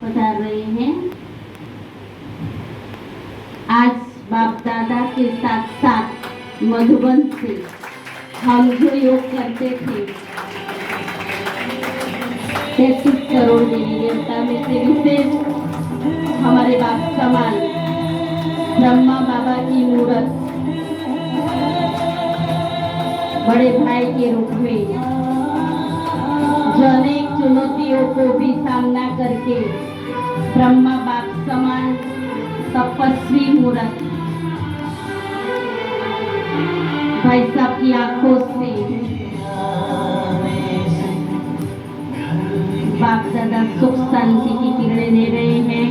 पधार रहे हैं। आज बाप दादा के साथ साथ मधुबन से हम जो योग करते थे 33 करोड़ देवी देवता में से विशेष हमारे बाप समान ब्रह्मा बाबा की मूर्त बड़े भाई के रूप में जो अनेक चुनौतियों को भी सामना करके ब्रह्मा बाप समान तपस्वी मूर्त भाई साहब की आंखों से बाप दादा सुख शांति की किरणें दे रहे हैं,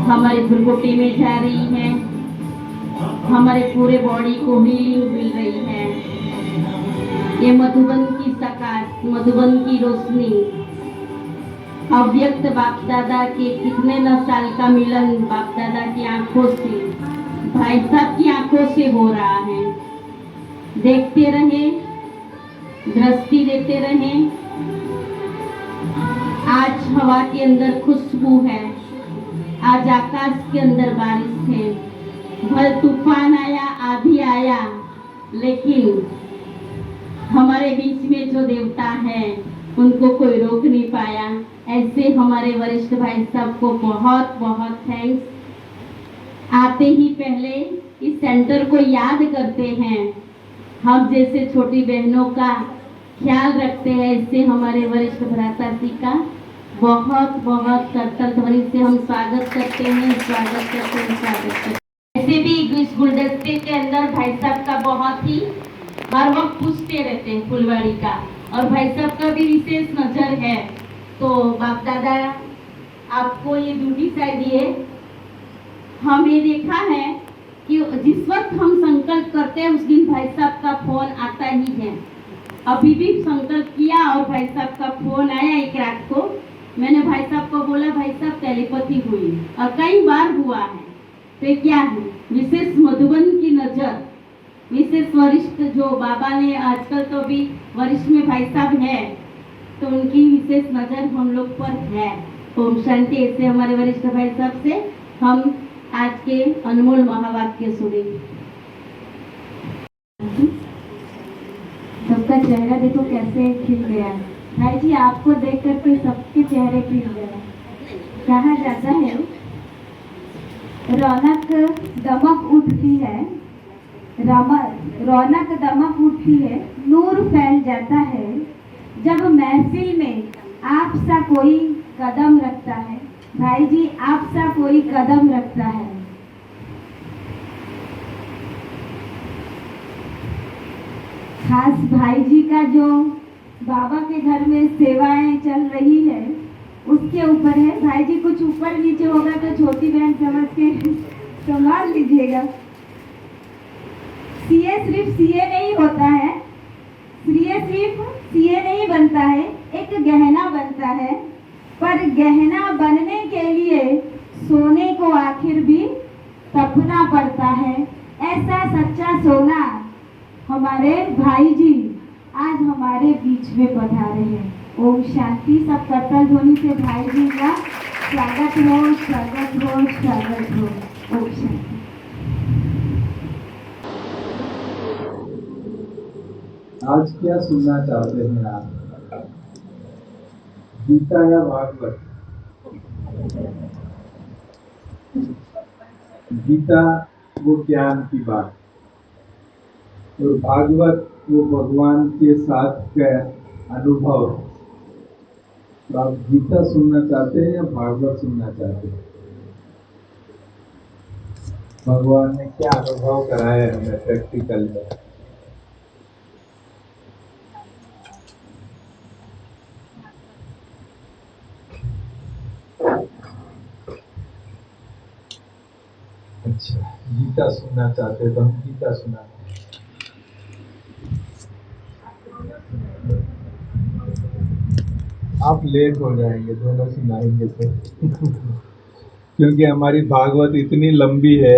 हमारी भुरकुटी में जा रही है, हमारे पूरे बॉडी को हीलिंग मिल रही है। ये मधुबन की प्रकाश, मधुबन की रोशनी अव्यक्त बाप दादा के कितने न साल का मिलन बाप दादा की आंखों से भाई साहब की आंखों से हो रहा है। देखते रहे, दृष्टि देते रहे। आज हवा के अंदर खुशबू है, आज आकाश के अंदर बारिश है। भले तूफान आया, आंधी आया, लेकिन हमारे बीच में जो देवता है उनको कोई रोक नहीं पाया। ऐसे हमारे वरिष्ठ भाई साहब को बहुत बहुत थैंक्स। आते ही पहले इस सेंटर को याद करते हैं, हम जैसे छोटी बहनों का ख्याल रखते हैं। इससे हमारे वरिष्ठ भ्राता जी का बहुत बहुत करतल ध्वनि से हम स्वागत करते हैं, स्वागत करते हैं, स्वागत करते हैं। ऐसे भी इस गुलदस्ते के अंदर भाई साहब का बहुत ही हर वक्त पूछते रहते हैं फुलवाड़ी का, और भाई साहब का भी विशेष नजर है। तो बाप दादा आपको ये ड्यूटी शायद दिए। हम ये देखा है कि जिस वक्त हम संकल्प करते हैं उस दिन भाई साहब का फोन आता ही है। अभी भी संकल्प किया और भाई साहब का फोन आया एक रात को। मैंने भाई साहब को बोला, भाई साहब टेलीपैथी हुई और कई बार हुआ है। तो क्या है विशेष मधुबन की नजर, विशेष वरिष्ठ जो बाबा ने आजकल तो भी वरिष्ठ में भाई साहब है, तो उनकी विशेष नजर हम लोग पर है। ओम शांति। ऐसे हमारे वरिष्ठ भाई साहब से हम आज के अनमोल महावाक्य सुनेंगे। सबका चेहरा देखो कैसे खिल गया है। भाई जी आपको देख करके सबके चेहरे खिल गए। कहा जाता है रौनक दमक उठती है, रौनक दमक उठती है, नूर फैल जाता है जब महफिल में आप सा कोई कदम रखता है। भाई जी आप सा कोई कदम रखता है। खास भाई जी का जो बाबा के घर में सेवाएं चल रही है उसके ऊपर है। भाई जी कुछ ऊपर नीचे होगा तो छोटी बहन समझ के संभाल लीजिएगा। सीए सिर्फ सीए नहीं होता है, सीए सिर्फ सीए नहीं बनता है, एक गहना बनता है। पर गहना बनने के लिए सोने को आखिर भी तपना पड़ता है। ऐसा सच्चा सोना हमारे भाई जी आज हमारे बीच में पधारे हैं। ओम शांति। सब करतल ध्वनि से भाई जी का स्वागत हो, स्वागत हो, स्वागत हो। ओम शांति। आज क्या सुनना चाहते हैं आप? गीता या भागवत? गीता वो ज्ञान की बात और भागवत वो भगवान के साथ का अनुभव। तो आप गीता सुनना चाहते हैं या भागवत सुनना चाहते हैं? भगवान ने क्या अनुभव कराया हमें प्रैक्टिकल में? अच्छा, गीता सुनना चाहते तो हम गीता सुनाते हैं। आप लेट हो जाएंगे, दोनों सुनाएंगे तो क्योंकि हमारी भागवत इतनी लंबी है।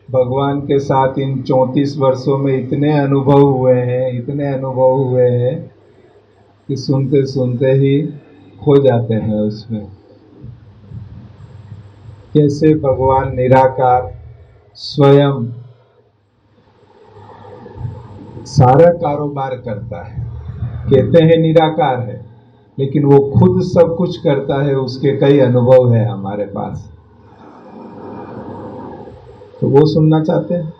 भगवान के साथ इन 34 वर्षों में इतने अनुभव हुए हैं, इतने अनुभव हुए हैं कि सुनते सुनते ही खो जाते हैं उसमें। कैसे भगवान निराकार स्वयं सारा कारोबार करता है। कहते हैं निराकार है, लेकिन वो खुद सब कुछ करता है, उसके कई अनुभव है हमारे पास। तो वो सुनना चाहते हैं?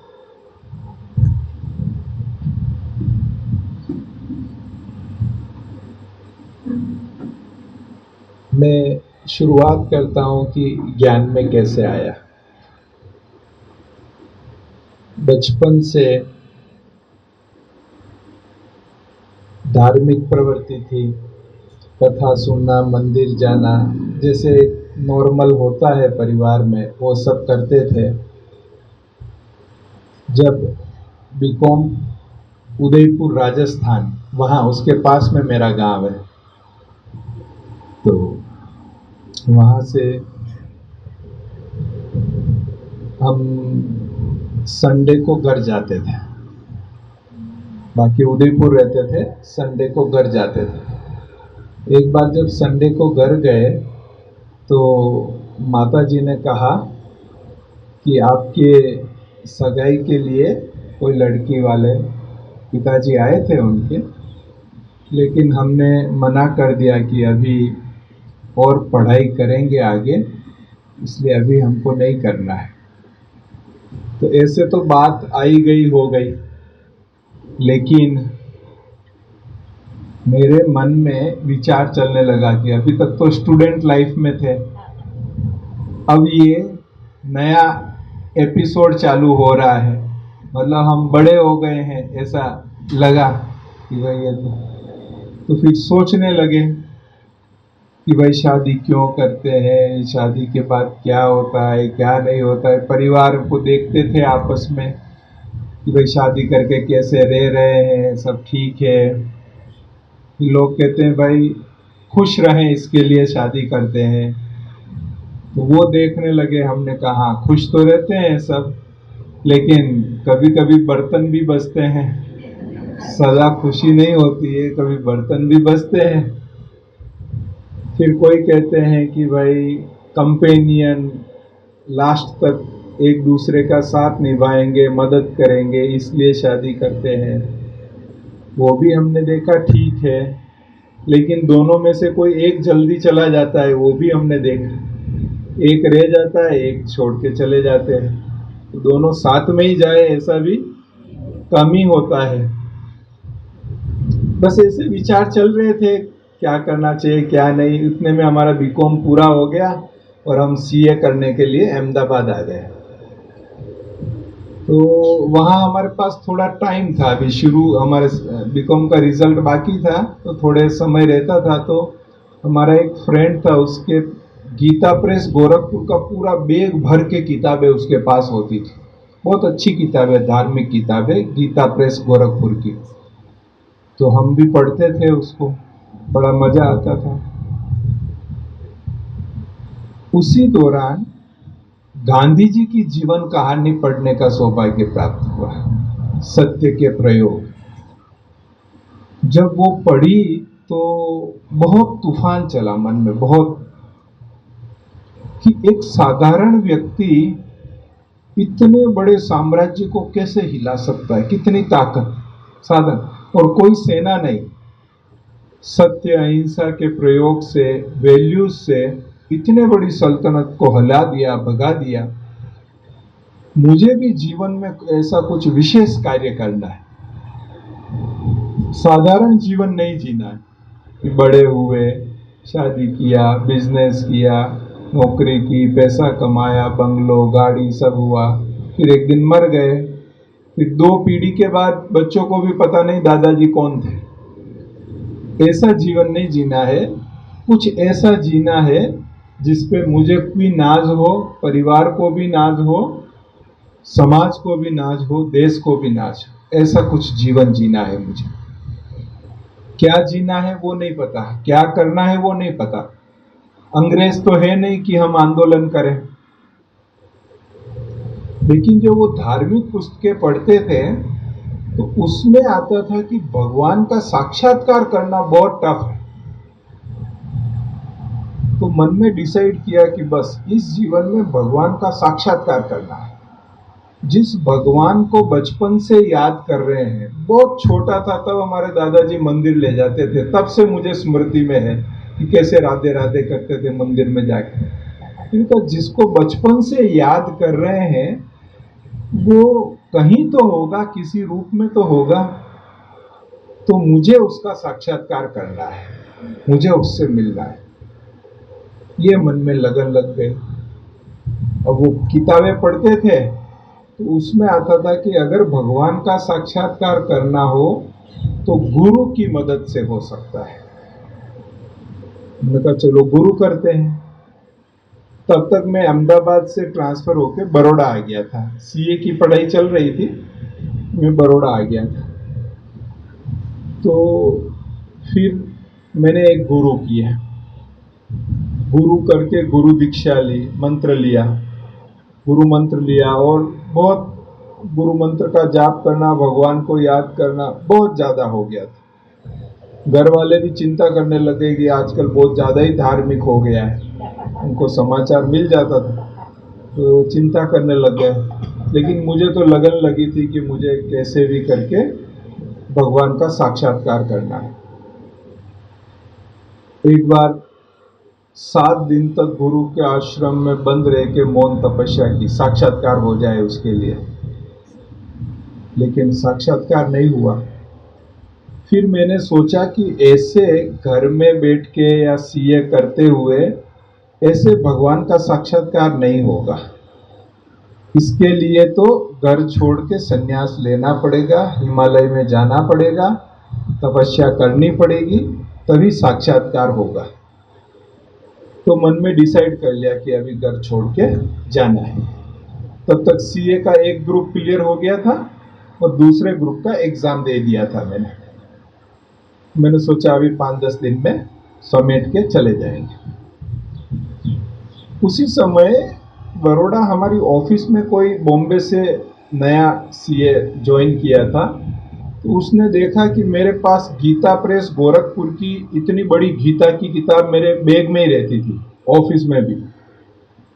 मैं शुरुआत करता हूं कि ज्ञान में कैसे आया। बचपन से धार्मिक प्रवृत्ति थी, कथा सुनना, मंदिर जाना, जैसे नॉर्मल होता है परिवार में, वो सब करते थे। जब बीकॉम उदयपुर राजस्थान, वहाँ उसके पास में मेरा गांव है, तो वहाँ से हम संडे को घर जाते थे। बाकी उदयपुर रहते थे, संडे को घर जाते थे। एक बार जब संडे को घर गए तो माता जी ने कहा कि आपके सगाई के लिए कोई लड़की वाले पिताजी आए थे उनके, लेकिन हमने मना कर दिया कि अभी और पढ़ाई करेंगे आगे, इसलिए अभी हमको नहीं करना है। तो ऐसे तो बात आई गई हो गई, लेकिन मेरे मन में विचार चलने लगा कि अभी तक तो स्टूडेंट लाइफ में थे, अब ये नया एपिसोड चालू हो रहा है, मतलब हम बड़े हो गए हैं, ऐसा लगा कि भाई ये तो फिर सोचने लगे कि भाई शादी क्यों करते हैं, शादी के बाद क्या होता है क्या नहीं होता है। परिवार को देखते थे आपस में कि भाई शादी करके कैसे रह रहे हैं, सब ठीक है। लोग कहते हैं भाई खुश रहें इसके लिए शादी करते हैं, तो वो देखने लगे। हमने कहा खुश तो रहते हैं सब, लेकिन कभी कभी बर्तन भी बजते हैं, सदा खुशी नहीं होती है, कभी बर्तन भी बजते हैं। फिर कोई कहते हैं कि भाई कंपेनियन, लास्ट तक एक दूसरे का साथ निभाएंगे, मदद करेंगे, इसलिए शादी करते हैं। वो भी हमने देखा ठीक है, लेकिन दोनों में से कोई एक जल्दी चला जाता है, वो भी हमने देखा। एक रह जाता है, एक छोड़ के चले जाते हैं, तो दोनों साथ में ही जाए ऐसा भी कम ही होता है। बस ऐसे विचार चल रहे थे क्या करना चाहिए क्या नहीं। इतने में हमारा बीकॉम पूरा हो गया और हम सीए करने के लिए अहमदाबाद आ गए। तो वहाँ हमारे पास थोड़ा टाइम था, अभी शुरू हमारे बीकॉम का रिजल्ट बाकी था, तो थोड़े समय रहता था। तो हमारा एक फ्रेंड था, उसके गीता प्रेस गोरखपुर का पूरा बैग भर के किताबें उसके पास होती थी। बहुत अच्छी किताबें, धार्मिक किताबें, गीता प्रेस गोरखपुर की। तो हम भी पढ़ते थे उसको, बड़ा मजा आता था। उसी दौरान गांधी जी की जीवन कहानी पढ़ने का सौभाग्य प्राप्त हुआ, सत्य के प्रयोग। जब वो पढ़ी तो बहुत तूफान चला मन में, बहुत, कि एक साधारण व्यक्ति इतने बड़े साम्राज्य को कैसे हिला सकता है, कितनी ताकत, साधन, और कोई सेना नहीं, सत्य अहिंसा के प्रयोग से, वैल्यूज से इतने बड़ी सल्तनत को हिला दिया, भगा दिया। मुझे भी जीवन में ऐसा कुछ विशेष कार्य करना है, साधारण जीवन नहीं जीना है कि बड़े हुए, शादी किया, बिजनेस किया, नौकरी की, पैसा कमाया, बंगलो, गाड़ी सब हुआ, फिर एक दिन मर गए। फिर 2 पीढ़ी के बाद बच्चों को भी पता नहीं दादाजी कौन थे। ऐसा जीवन नहीं जीना है, कुछ ऐसा जीना है जिसपे मुझे भी नाज हो, परिवार को भी नाज हो, समाज को भी नाज हो, देश को भी नाज हो। ऐसा कुछ जीवन जीना है मुझे। क्या जीना है वो नहीं पता, क्या करना है वो नहीं पता। अंग्रेज तो है नहीं कि हम आंदोलन करें, लेकिन जो वो धार्मिक पुस्तकें पढ़ते थे तो उसमें आता था कि भगवान का साक्षात्कार करना बहुत टफ है। तो मन में डिसाइड किया कि बस इस जीवन में भगवान का साक्षात्कार करना है। जिस भगवान को बचपन से याद कर रहे हैं, बहुत छोटा था तब हमारे दादाजी मंदिर ले जाते थे, तब से मुझे स्मृति में है कि कैसे राधे राधे करते थे मंदिर में जाके। क्योंकि जिसको बचपन से याद कर रहे हैं वो कहीं तो होगा, किसी रूप में तो होगा, तो मुझे उसका साक्षात्कार करना है, मुझे उससे मिलना है। ये मन में लगन लग गई। अब वो किताबें पढ़ते थे तो उसमें आता था कि अगर भगवान का साक्षात्कार करना हो तो गुरु की मदद से हो सकता है। मैंने कहा चलो गुरु करते हैं। तब तक मैं अहमदाबाद से ट्रांसफर होकर बड़ौदा आ गया था, सीए की पढ़ाई चल रही थी, मैं बड़ौदा आ गया था। तो फिर मैंने एक गुरु किया, गुरु करके गुरु दीक्षा ली, मंत्र लिया, गुरु मंत्र लिया, और बहुत गुरु मंत्र का जाप करना, भगवान को याद करना बहुत ज्यादा हो गया था। घर वाले भी चिंता करने लगे कि आजकल बहुत ज्यादा ही धार्मिक हो गया है, उनको समाचार मिल जाता था तो चिंता करने लग गए। लेकिन मुझे तो लगन लगी थी कि मुझे कैसे भी करके भगवान का साक्षात्कार करना है। एक बार 7 दिन तक गुरु के आश्रम में बंद रह के मौन तपस्या की, साक्षात्कार हो जाए उसके लिए, लेकिन साक्षात्कार नहीं हुआ। फिर मैंने सोचा कि ऐसे घर में बैठ के या सीए करते हुए ऐसे भगवान का साक्षात्कार नहीं होगा। इसके लिए तो घर छोड़ के संन्यास लेना पड़ेगा, हिमालय में जाना पड़ेगा, तपस्या करनी पड़ेगी, तभी साक्षात्कार होगा। तो मन में डिसाइड कर लिया कि अभी घर छोड़ के जाना है। तब तक सीए का एक ग्रुप क्लियर हो गया था और दूसरे ग्रुप का एग्जाम दे दिया था मैंने सोचा अभी 5-10 दिन में समेट के चले जाएंगे। उसी समय बड़ौदा हमारी ऑफिस में कोई बॉम्बे से नया सीए ज्वाइन किया था, तो उसने देखा कि मेरे पास गीता प्रेस गोरखपुर की इतनी बड़ी गीता की किताब मेरे बैग में ही रहती थी, ऑफिस में भी।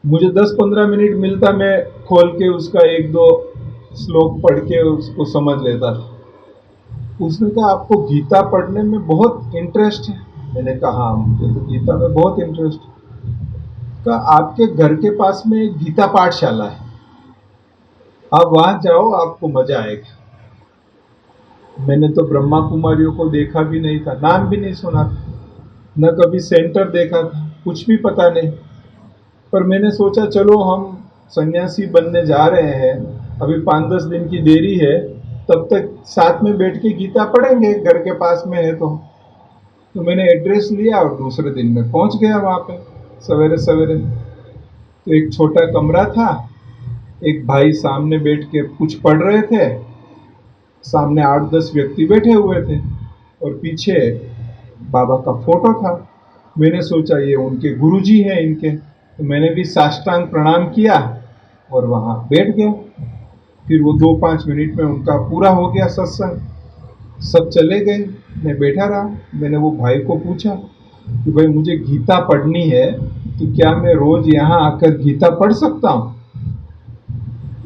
मुझे 10-15 मिनट मिलता, मैं खोल के उसका 1-2 श्लोक पढ़ के उसको समझ लेता था। उसने कहा आपको गीता पढ़ने में बहुत इंटरेस्ट है? मैंने कहा हाँ, मुझे तो गीता में बहुत इंटरेस्ट है। कहा आपके घर के पास में एक गीता पाठशाला है, आप वहां जाओ, आपको मजा आएगा। मैंने तो ब्रह्मा कुमारियों को देखा भी नहीं था, नाम भी नहीं सुना था, न कभी सेंटर देखा था, कुछ भी पता नहीं। पर मैंने सोचा चलो हम सन्यासी बनने जा रहे हैं, अभी 5-10 दिन की देरी है, तब तक साथ में बैठ के गीता पढ़ेंगे, घर के पास में है तो मैंने एड्रेस लिया और दूसरे दिन में पहुंच गया वहां पे सवेरे सवेरे। तो एक छोटा कमरा था, एक भाई सामने बैठ के कुछ पढ़ रहे थे, सामने 8-10 व्यक्ति बैठे हुए थे और पीछे बाबा का फोटो था। मैंने सोचा ये उनके गुरुजी हैं इनके, तो मैंने भी साष्टांग प्रणाम किया और वहां बैठ गया। फिर वो 2-5 मिनट में उनका पूरा हो गया सत्संग, सब चले गए, मैं बैठा रहा। मैंने वो भाई को पूछा कि भाई मुझे गीता पढ़नी है, तो क्या मैं रोज यहाँ आकर गीता पढ़ सकता हूँ?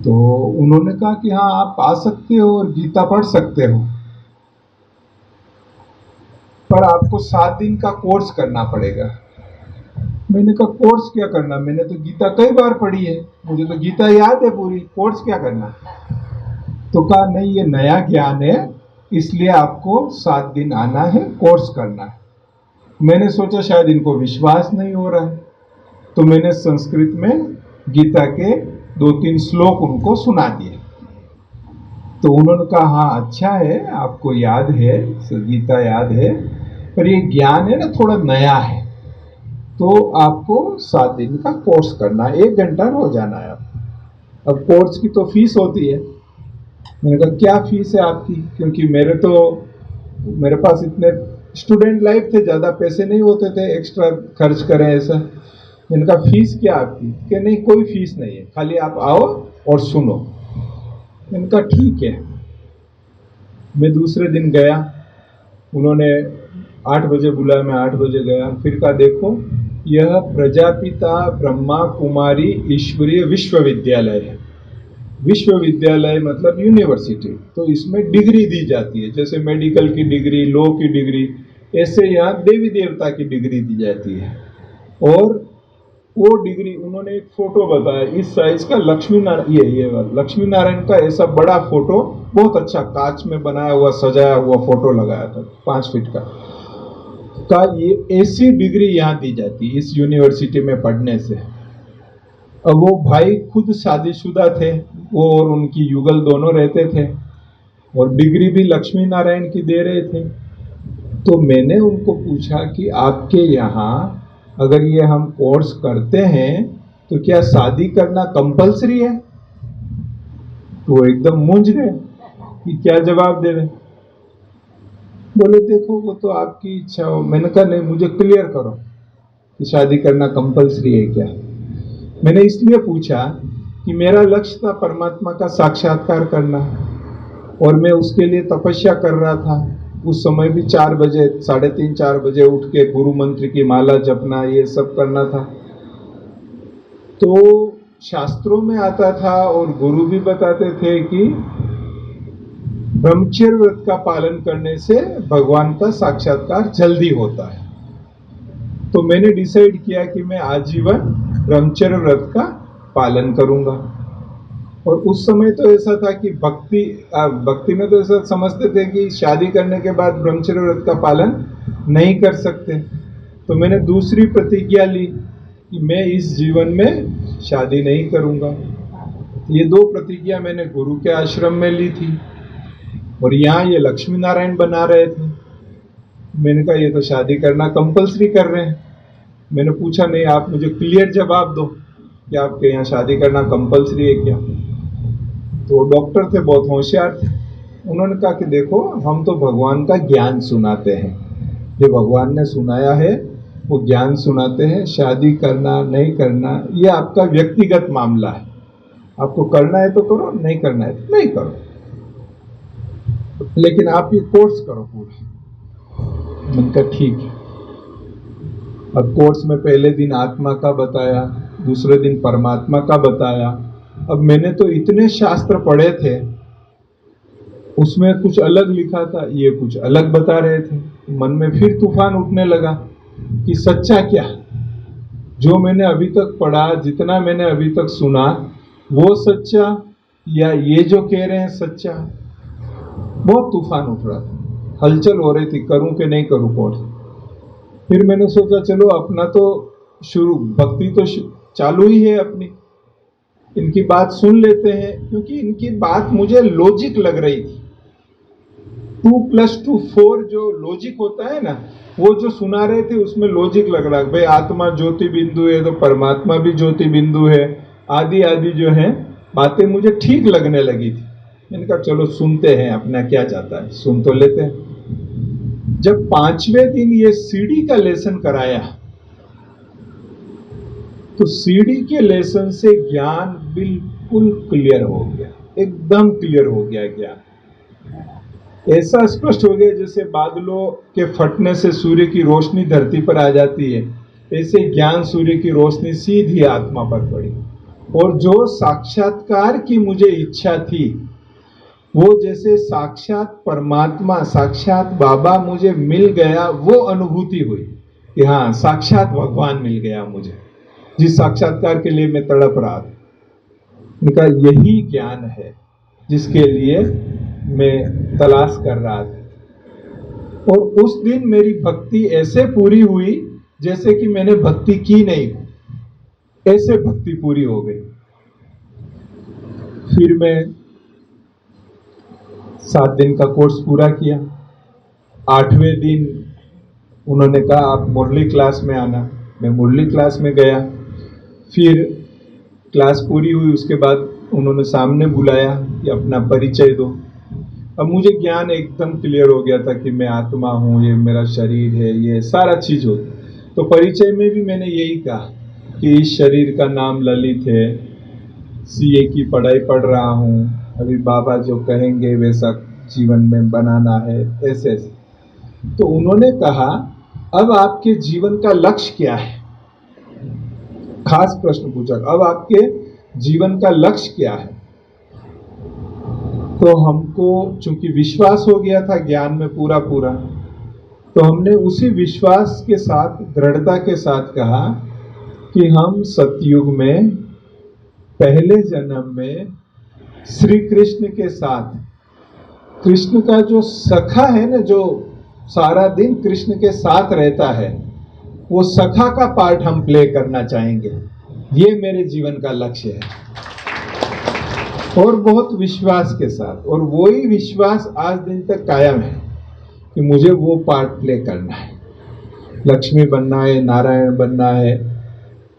तो उन्होंने कहा कि हाँ आप आ सकते हो और गीता पढ़ सकते हो, पर आपको 7 दिन का कोर्स करना पड़ेगा। मैंने कहा कोर्स क्या करना, मैंने तो गीता कई बार पढ़ी है, मुझे तो गीता याद है पूरी, कोर्स क्या करना? तो कहा नहीं ये नया ज्ञान है, इसलिए आपको 7 दिन आना है, कोर्स करना है। मैंने सोचा शायद इनको विश्वास नहीं हो रहा है, तो मैंने संस्कृत में गीता के 2-3 श्लोक उनको सुना दिए। तो उन्होंने कहा हाँ अच्छा है, आपको याद है, गीता याद है, पर ये ज्ञान है ना थोड़ा नया है, तो आपको 7 दिन का कोर्स करना है, 1 घंटा रोजाना है। अब कोर्स की तो फीस होती है। मैंने कहा क्या फीस है आपकी, क्योंकि मेरे पास इतने स्टूडेंट लाइफ थे, ज़्यादा पैसे नहीं होते थे एक्स्ट्रा खर्च करें ऐसा। मैंने कहा फीस क्या आपकी? कि नहीं कोई फीस नहीं है, खाली आप आओ और सुनो। मैंने कहा ठीक है। मैं दूसरे दिन गया, उन्होंने 8 बजे बुलाया, मैं 8 बजे गया। फिर कहा देखो यह प्रजापिता ब्रह्मा कुमारी ईश्वरीय विश्वविद्यालय है। विश्वविद्यालय मतलब यूनिवर्सिटी, तो इसमें डिग्री दी जाती है, जैसे मेडिकल की डिग्री, लॉ की डिग्री, ऐसे यहाँ देवी देवता की डिग्री दी जाती है। और वो डिग्री उन्होंने एक फोटो बताया इस साइज का, लक्ष्मी नारायण, ये लक्ष्मी नारायण का ऐसा बड़ा फोटो, बहुत अच्छा कांच में बनाया हुआ सजाया हुआ फोटो लगाया था 5 फीट का ये ऐसी डिग्री यहाँ दी जाती इस यूनिवर्सिटी में पढ़ने से। अब वो भाई खुद शादीशुदा थे, वो और उनकी युगल दोनों रहते थे, और डिग्री भी लक्ष्मी नारायण की दे रहे थे। तो मैंने उनको पूछा कि आपके यहाँ अगर ये हम कोर्स करते हैं तो क्या शादी करना कंपलसरी है? तो वो एकदम मूंझ गए कि क्या जवाब दे रहे। बोले देखो वो तो आपकी इच्छा हो। मैंने कहा नहीं, मुझे क्लियर करो कि शादी करना कंपलसरी है क्या। मैंने इसलिए पूछा कि मेरा लक्ष्य था परमात्मा का साक्षात्कार करना, और मैं उसके लिए तपस्या कर रहा था। उस समय भी 4 बजे, 3:30 4 बजे उठ के गुरु मंत्र की माला जपना, ये सब करना था। तो शास्त्रों में आता था और गुरु भी बताते थे कि ब्रह्मचर्य व्रत का पालन करने से भगवान का साक्षात्कार जल्दी होता है। तो मैंने डिसाइड किया कि मैं आजीवन ब्रह्मचर्य व्रत का पालन करूंगा। और उस समय तो ऐसा था कि भक्ति में तो ऐसा समझते थे कि शादी करने के बाद ब्रह्मचर्य व्रत का पालन नहीं कर सकते। तो मैंने दूसरी प्रतिज्ञा ली कि मैं इस जीवन में शादी नहीं करूंगा। ये 2 प्रतिज्ञा मैंने गुरु के आश्रम में ली थी, और यहाँ ये लक्ष्मी नारायण बना रहे थे। मैंने कहा ये तो शादी करना कंपलसरी कर रहे हैं। मैंने पूछा नहीं, आप मुझे क्लियर जवाब दो कि आपके यहाँ शादी करना कंपलसरी है क्या। तो डॉक्टर थे, बहुत होशियार थे। उन्होंने कहा कि देखो हम तो भगवान का ज्ञान सुनाते हैं, जो भगवान ने सुनाया है वो ज्ञान सुनाते हैं। शादी करना नहीं करना ये आपका व्यक्तिगत मामला है, आपको करना है तो करो, नहीं करना है तो नहीं करो, लेकिन आप ये कोर्स करो पूरा। मैंने कहा ठीक है। अब कोर्स में पहले दिन आत्मा का बताया, दूसरे दिन परमात्मा का बताया। अब मैंने तो इतने शास्त्र पढ़े थे, उसमें कुछ अलग लिखा था, ये कुछ अलग बता रहे थे। मन में फिर तूफान उठने लगा कि सच्चा क्या, जो मैंने अभी तक पढ़ा, जितना मैंने अभी तक सुना वो सच्चा, या ये जो कह रहे हैं सच्चा। बहुत तूफान उठ रहा था, हलचल हो रही थी, करूं कि नहीं करूं कोर्स। फिर मैंने सोचा चलो अपना तो भक्ति तो चालू ही है अपनी, इनकी बात सुन लेते हैं, क्योंकि इनकी बात मुझे लॉजिक लग रही थी। 2+2 4 जो लॉजिक होता है ना, वो जो सुना रहे थे उसमें लॉजिक लग रहा है। भाई आत्मा ज्योति बिंदु है तो परमात्मा भी ज्योति बिंदु है, आदि आदि जो है बातें मुझे ठीक लगने लगी थी। मैंने कहा चलो सुनते हैं, अपना क्या जाता है, सुन तो लेते हैं। जब 5वें दिन ये सीढ़ी का लेसन कराया, तो सीढ़ी के लेसन से ज्ञान बिल्कुल क्लियर हो गया, एकदम क्लियर हो गया ज्ञान। ऐसा स्पष्ट हो गया जैसे बादलों के फटने से सूर्य की रोशनी धरती पर आ जाती है, ऐसे ज्ञान सूर्य की रोशनी सीधी आत्मा पर पड़ी। और जो साक्षात्कार की मुझे इच्छा थी, वो जैसे साक्षात परमात्मा, साक्षात बाबा मुझे मिल गया, वो अनुभूति हुई कि हाँ साक्षात भगवान मिल गया मुझे, जिस साक्षात्कार के लिए मैं तड़प रहा था। उनका यही ज्ञान है जिसके लिए मैं तलाश कर रहा था। और उस दिन मेरी भक्ति ऐसे पूरी हुई जैसे कि मैंने भक्ति की नहीं, ऐसे भक्ति पूरी हो गई। फिर मैं 7 दिन का कोर्स पूरा किया। 8वें दिन उन्होंने कहा आप मुरली क्लास में आना। मैं मुरली क्लास में गया। फिर क्लास पूरी हुई, उसके बाद उन्होंने सामने बुलाया कि अपना परिचय दो। अब मुझे ज्ञान एकदम क्लियर हो गया था कि मैं आत्मा हूँ, ये मेरा शरीर है, ये सारा चीज हो। तो परिचय में भी मैंने यही कहा कि इस शरीर का नाम ललित है, सीए की पढ़ाई पढ़ रहा हूँ, अभी बाबा जो कहेंगे वैसा जीवन में बनाना है, ऐसे। तो उन्होंने कहा अब आपके जीवन का लक्ष्य क्या है। खास प्रश्न पूछा, अब आपके जीवन का लक्ष्य क्या है? तो हमको चूंकि विश्वास हो गया था ज्ञान में पूरा पूरा, तो हमने उसी विश्वास के साथ, दृढ़ता के साथ कहा कि हम सतयुग में पहले जन्म में श्री कृष्ण के साथ, कृष्ण का जो सखा है ना, जो सारा दिन कृष्ण के साथ रहता है, वो सखा का पार्ट हम प्ले करना चाहेंगे। ये मेरे जीवन का लक्ष्य है, और बहुत विश्वास के साथ, और वही विश्वास आज दिन तक कायम है कि मुझे वो पार्ट प्ले करना है। लक्ष्मी बनना है, नारायण बनना है,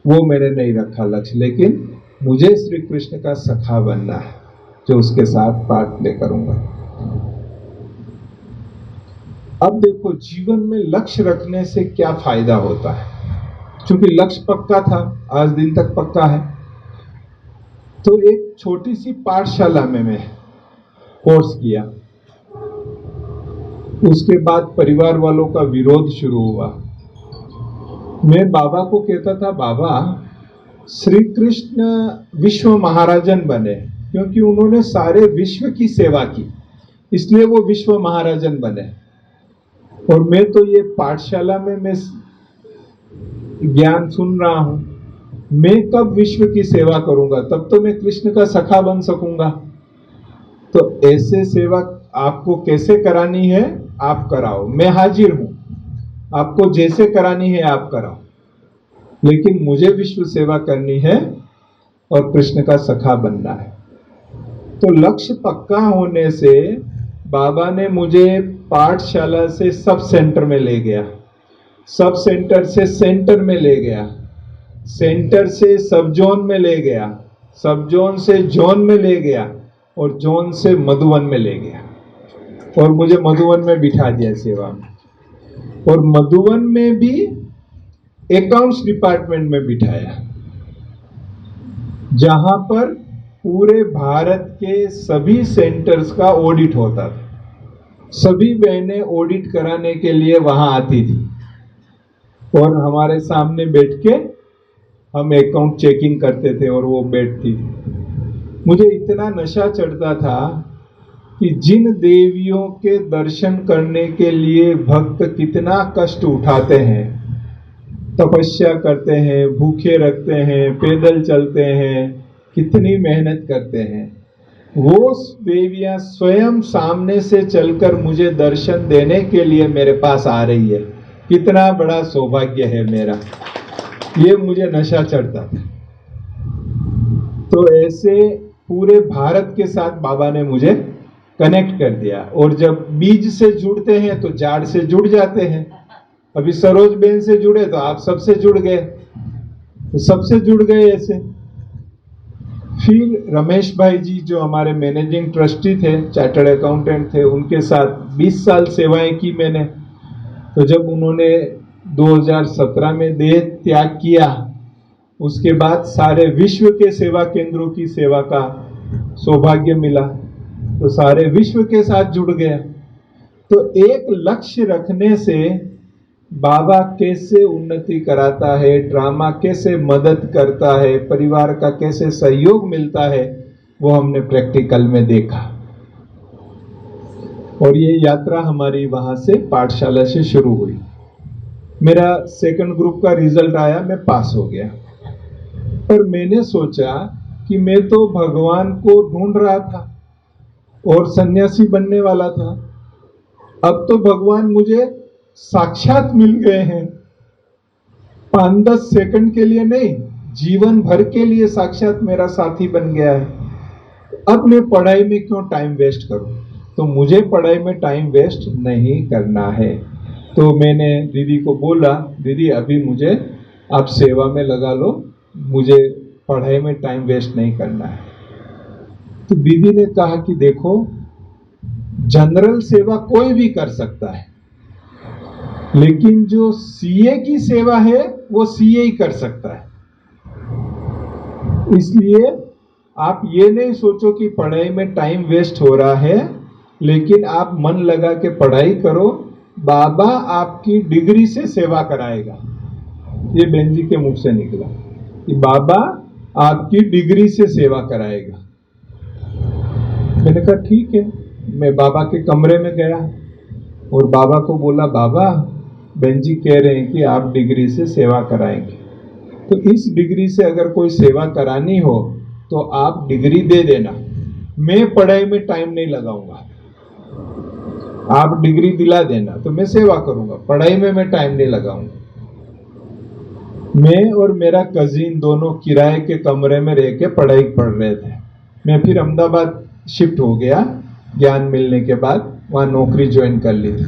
वो मैंने नहीं रखा लक्ष्य, लेकिन मुझे श्री कृष्ण का सखा बनना है, जो उसके साथ पार्ट प्ले करूंगा। अब देखो, जीवन में लक्ष्य रखने से क्या फायदा होता है। क्योंकि लक्ष्य पक्का था, आज दिन तक पक्का है, तो एक छोटी सी पाठशाला में मैं कोर्स किया। उसके बाद परिवार वालों का विरोध शुरू हुआ। मैं बाबा को कहता था, बाबा श्री कृष्ण विश्व महाराजन बने, क्योंकि उन्होंने सारे विश्व की सेवा की, इसलिए वो विश्व महाराजन बने। और मैं तो ये पाठशाला में मैं ज्ञान सुन रहा हूं, मैं कब विश्व की सेवा करूंगा? तब तो मैं कृष्ण का सखा बन सकूंगा। तो ऐसे सेवा आपको कैसे करानी है आप कराओ, मैं हाजिर हूं, आपको जैसे करानी है आप कराओ, लेकिन मुझे विश्व सेवा करनी है और कृष्ण का सखा बनना है। तो लक्ष्य पक्का होने से बाबा ने मुझे पाठशाला से सब सेंटर में ले गया, सब सेंटर से सेंटर में ले गया, सेंटर से सब जोन में ले गया, सब जोन से जोन में ले गया, और जोन से मधुवन में ले गया, और मुझे मधुवन में बिठा दिया सेवा में। और मधुवन में भी अकाउंट्स डिपार्टमेंट में बिठाया, जहां पर पूरे भारत के सभी सेंटर्स का ऑडिट होता था। सभी बहनें ऑडिट कराने के लिए वहां आती थी, और हमारे सामने बैठ के हम अकाउंट चेकिंग करते थे, और वो बैठती थी। मुझे इतना नशा चढ़ता था कि जिन देवियों के दर्शन करने के लिए भक्त कितना कष्ट उठाते हैं, तपस्या करते हैं, भूखे रखते हैं, पैदल चलते हैं, कितनी मेहनत करते हैं, वो देवियां स्वयं सामने से चलकर मुझे दर्शन देने के लिए मेरे पास आ रही है। कितना बड़ा सौभाग्य है मेरा, ये मुझे नशा चढ़ता था। तो ऐसे पूरे भारत के साथ बाबा ने मुझे कनेक्ट कर दिया, और जब बीज से जुड़ते हैं तो जाड़ से जुड़ जाते हैं। अभी सरोज बेन से जुड़े तो आप सबसे जुड़ गए, तो सबसे जुड़ गए ऐसे। फिर रमेश भाई जी जो हमारे मैनेजिंग ट्रस्टी थे, चार्टर्ड अकाउंटेंट थे, उनके साथ 20 साल सेवाएं की मैंने। तो जब उन्होंने 2017 में देह त्याग किया, उसके बाद सारे विश्व के सेवा केंद्रों की सेवा का सौभाग्य मिला, तो सारे विश्व के साथ जुड़ गया। तो एक लक्ष्य रखने से बाबा कैसे उन्नति कराता है, ड्रामा कैसे मदद करता है, परिवार का कैसे सहयोग मिलता है, वो हमने प्रैक्टिकल में देखा। और ये यात्रा हमारी वहां से पाठशाला से शुरू हुई। मेरा सेकंड ग्रुप का रिजल्ट आया, मैं पास हो गया। पर मैंने सोचा कि मैं तो भगवान को ढूंढ रहा था और सन्यासी बनने वाला था, अब तो भगवान मुझे साक्षात मिल गए हैं। 5-10 सेकंड के लिए नहीं, जीवन भर के लिए साक्षात मेरा साथी बन गया है। अब मैं पढ़ाई में क्यों टाइम वेस्ट करूं? तो मुझे पढ़ाई में टाइम वेस्ट नहीं करना है। तो मैंने दीदी को बोला, दीदी अभी मुझे आप सेवा में लगा लो, मुझे पढ़ाई में टाइम वेस्ट नहीं करना है। तो दीदी ने कहा कि देखो, जनरल सेवा कोई भी कर सकता है, लेकिन जो सीए की सेवा है वो सीए ही कर सकता है। इसलिए आप ये नहीं सोचो कि पढ़ाई में टाइम वेस्ट हो रहा है, लेकिन आप मन लगा के पढ़ाई करो, बाबा आपकी डिग्री से सेवा कराएगा। ये बहन जी के मुख से निकला। कि बाबा आपकी डिग्री से सेवा कराएगा। मैंने कहा ठीक है। मैं बाबा के कमरे में गया और बाबा को बोला, बाबा बहन जी कह रहे हैं कि आप डिग्री से सेवा कराएंगे, तो इस डिग्री से अगर कोई सेवा करानी हो तो आप डिग्री दे देना, मैं पढ़ाई में टाइम नहीं लगाऊंगा। आप डिग्री दिला देना तो मैं सेवा करूंगा, पढ़ाई में मैं टाइम नहीं लगाऊंगा। मैं और मेरा कजिन दोनों किराए के कमरे में रह के पढ़ाई पढ़ रहे थे। मैं फिर अहमदाबाद शिफ्ट हो गया ज्ञान मिलने के बाद, वहां नौकरी ज्वाइन कर ली थी।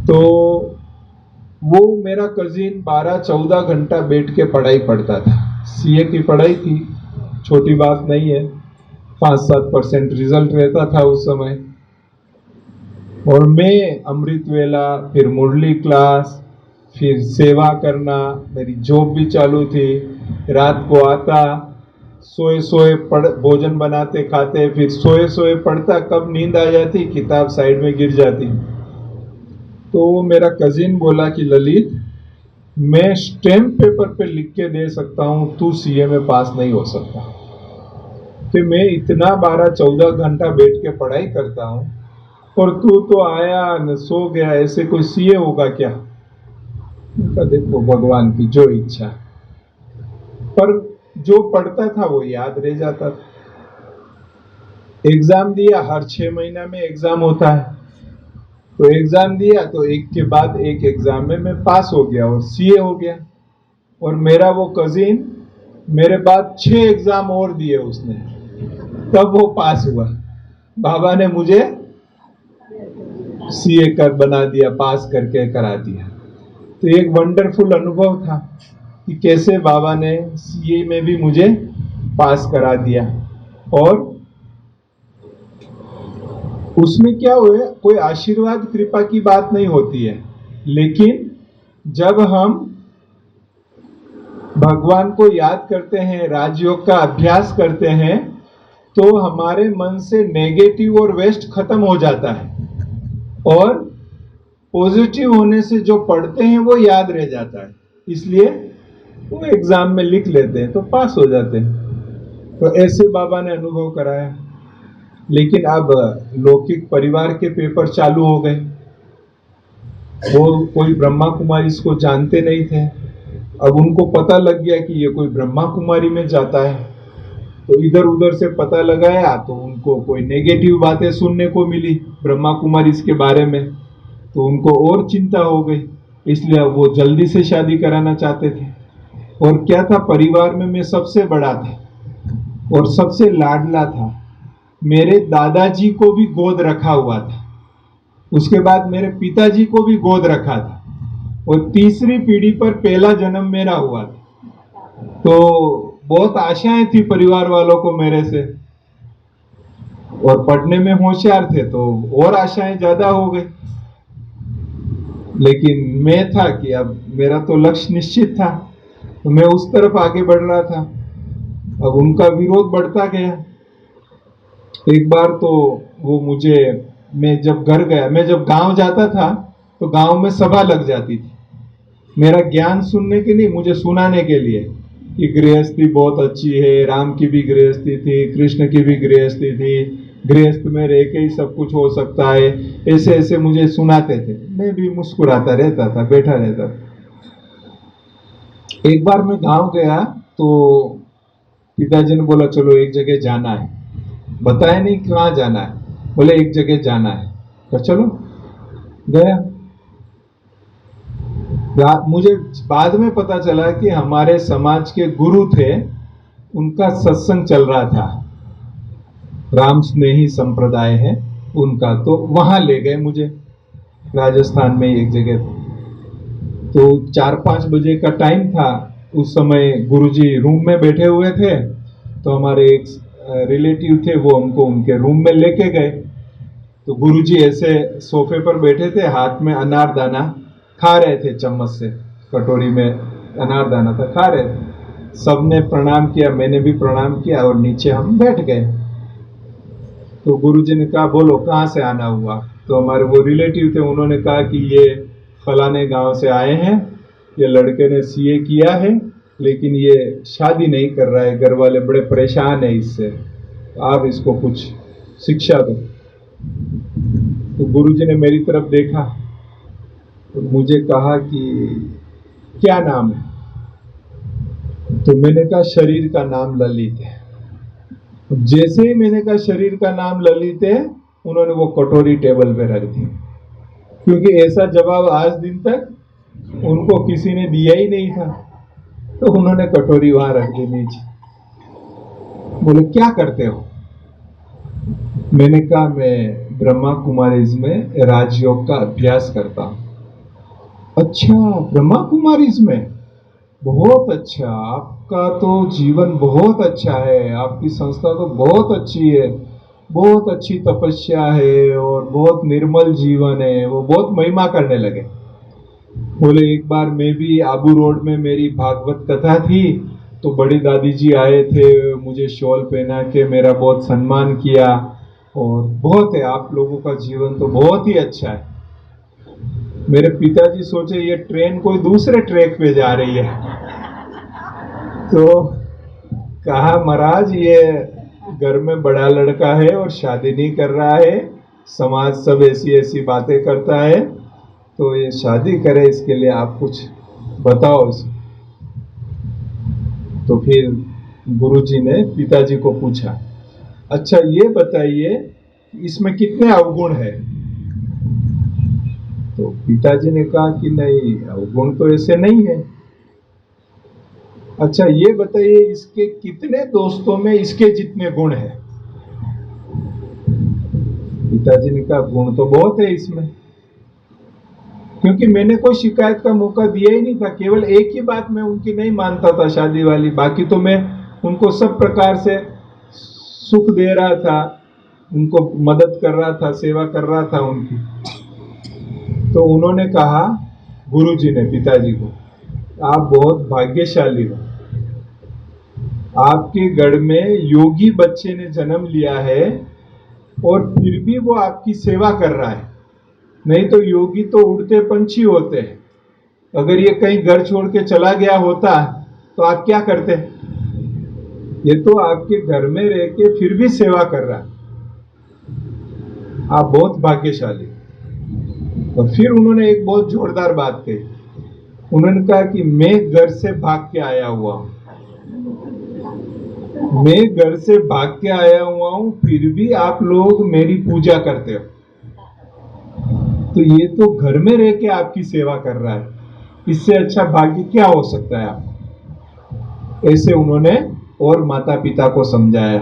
तो वो मेरा कजिन 12-14 घंटा बैठ के पढ़ाई पढ़ता था। सीए की पढ़ाई थी, छोटी बात नहीं है। 5-7% रिजल्ट रहता था उस समय। और मैं अमृत वेला, फिर मुरली क्लास, फिर सेवा करना, मेरी जॉब भी चालू थी। रात को आता, सोए सोए भोजन बनाते खाते, फिर सोए सोए पढ़ता, कब नींद आ जाती किताब साइड में गिर जाती। तो मेरा कजिन बोला कि ललित, मैं स्टैम्प पेपर पे लिख के दे सकता हूं, तू सीए में पास नहीं हो सकता। कि मैं इतना 12-14 घंटा बैठ के पढ़ाई करता हूं और तू तो आया न सो गया, ऐसे कोई सीए होगा क्या? देखो भगवान की जो इच्छा। पर जो पढ़ता था वो याद रह जाता था। एग्जाम दिया, हर 6 महीना में एग्जाम होता है, तो एग्जाम दिया तो एक के बाद एक एग्जाम में मैं पास हो गया और सीए हो गया। और मेरा वो कजिन मेरे बाद 6 एग्जाम और दिए उसने, तब वो पास हुआ। बाबा ने मुझे सीए कर बना दिया, पास करके करा दिया। तो एक वंडरफुल अनुभव था कि कैसे बाबा ने सीए में भी मुझे पास करा दिया। और उसमें क्या हुआ, कोई आशीर्वाद कृपा की बात नहीं होती है, लेकिन जब हम भगवान को याद करते हैं, राजयोग का अभ्यास करते हैं, तो हमारे मन से नेगेटिव और वेस्ट खत्म हो जाता है और पॉजिटिव होने से जो पढ़ते हैं वो याद रह जाता है, इसलिए वो एग्जाम में लिख लेते हैं तो पास हो जाते हैं। तो ऐसे बाबा ने अनुभव कराया। लेकिन अब लौकिक परिवार के पेपर चालू हो गए। वो कोई ब्रह्मा कुमारी इसको जानते नहीं थे। अब उनको पता लग गया कि ये कोई ब्रह्मा कुमारी में जाता है, तो इधर उधर से पता लगाया तो उनको कोई नेगेटिव बातें सुनने को मिली ब्रह्मा कुमारी इसके बारे में, तो उनको और चिंता हो गई। इसलिए वो जल्दी से शादी कराना चाहते थे। और क्या था, परिवार में मैं सबसे बड़ा था और सबसे लाडला था। मेरे दादाजी को भी गोद रखा हुआ था, उसके बाद मेरे पिताजी को भी गोद रखा था, और तीसरी पीढ़ी पर पहला जन्म मेरा हुआ था। तो बहुत आशाएं थी परिवार वालों को मेरे से, और पढ़ने में होशियार थे तो और आशाएं ज्यादा हो गई। लेकिन मैं था कि अब मेरा तो लक्ष्य निश्चित था, तो मैं उस तरफ आगे बढ़ रहा था। अब उनका विरोध बढ़ता गया। एक बार तो वो मुझे, मैं जब घर गया, मैं जब गांव जाता था तो गांव में सभा लग जाती थी, मेरा ज्ञान सुनने के लिए, मुझे सुनाने के लिए कि गृहस्थी बहुत अच्छी है, राम की भी गृहस्थी थी, कृष्ण की भी गृहस्थी थी, गृहस्थ में रह के ही सब कुछ हो सकता है, ऐसे ऐसे मुझे सुनाते थे। मैं भी मुस्कुराता रहता था, बैठा रहता था। एक बार मैं गांव गया तो पिताजी ने बोला चलो एक जगह जाना है। बताया नहीं कहाँ जाना है, बोले एक जगह जाना है, तो चलो गया। मुझे बाद में पता चला कि हमारे समाज के गुरु थे, उनका सत्संग चल रहा था, राम स्नेही संप्रदाय है उनका, तो वहां ले गए मुझे, राजस्थान में एक जगह। तो 4-5 बजे का टाइम था। उस समय गुरुजी रूम में बैठे हुए थे, तो हमारे एक रिलेटिव थे, वो हमको उनके रूम में लेके गए। तो गुरुजी ऐसे सोफे पर बैठे थे, हाथ में अनारदाना खा रहे थे, चम्मच से कटोरी में अनारदाना था, खा रहे थे। सबने प्रणाम किया, मैंने भी प्रणाम किया और नीचे हम बैठ गए। तो गुरुजी ने कहा बोलो कहाँ से आना हुआ? तो हमारे वो रिलेटिव थे, उन्होंने कहा कि ये फलाने गांव से आए हैं, ये लड़के ने सीए किया है लेकिन ये शादी नहीं कर रहा है, घर वाले बड़े परेशान है इससे, आप इसको कुछ शिक्षा दो। तो गुरुजी ने मेरी तरफ देखा तो मुझे कहा कि क्या नाम है? तो मैंने कहा शरीर का नाम ललित है। जैसे ही मैंने कहा शरीर का नाम ललित है, उन्होंने वो कटोरी टेबल पे रख दी, क्योंकि ऐसा जवाब आज दिन तक उनको किसी ने दिया ही नहीं था। तो उन्होंने कटोरी वहां रख दी नीचे। बोले क्या करते हो? मैंने कहा मैं ब्रह्मा कुमारीज में राजयोग का अभ्यास करता हूं। अच्छा, ब्रह्मा कुमारीज में? बहुत अच्छा, आपका तो जीवन बहुत अच्छा है, आपकी संस्था तो बहुत अच्छी है, बहुत अच्छी तपस्या है और बहुत निर्मल जीवन है। वो बहुत महिमा करने लगे। बोले एक बार मैं भी आबू रोड में मेरी भागवत कथा थी, तो बड़ी दादी जी आए थे, मुझे शॉल पहना के मेरा बहुत सम्मान किया, और बहुत है, आप लोगों का जीवन तो बहुत ही अच्छा है। मेरे पिताजी सोचे ये ट्रेन कोई दूसरे ट्रैक पे जा रही है, तो कहा महाराज ये घर में बड़ा लड़का है और शादी नहीं कर रहा है, समाज सब ऐसी ऐसी बातें करता है, तो ये शादी करे, इसके लिए आप कुछ बताओ इसे। तो फिर गुरुजी ने पिताजी को पूछा, अच्छा ये बताइए इसमें कितने अवगुण है? तो पिताजी ने कहा कि नहीं, अवगुण तो ऐसे नहीं है। अच्छा ये बताइए इसके कितने दोस्तों में इसके जितने गुण है? पिताजी ने कहा गुण तो बहुत है इसमें, क्योंकि मैंने कोई शिकायत का मौका दिया ही नहीं था। केवल एक ही बात मैं उनकी नहीं मानता था, शादी वाली, बाकी तो मैं उनको सब प्रकार से सुख दे रहा था, उनको मदद कर रहा था, सेवा कर रहा था उनकी। तो उन्होंने कहा, गुरुजी ने पिताजी को, आप बहुत भाग्यशाली हो, आपके घर में योगी बच्चे ने जन्म लिया है और फिर भी वो आपकी सेवा कर रहा है। नहीं तो योगी तो उड़ते पंछी होते हैं, अगर ये कहीं घर छोड़ के चला गया होता तो आप क्या करते? ये तो आपके घर में रह के फिर भी सेवा कर रहा है, आप बहुत भाग्यशाली। और फिर उन्होंने एक बहुत जोरदार बात कही, उन्होंने कहा कि मैं घर से भाग के आया हुआ हूं, मैं घर से भाग के आया हुआ हूं, फिर भी आप लोग मेरी पूजा करते हो, तो ये तो घर में रह के आपकी सेवा कर रहा है, इससे अच्छा भाग्य क्या हो सकता है आप? ऐसे उन्होंने और माता पिता को समझाया।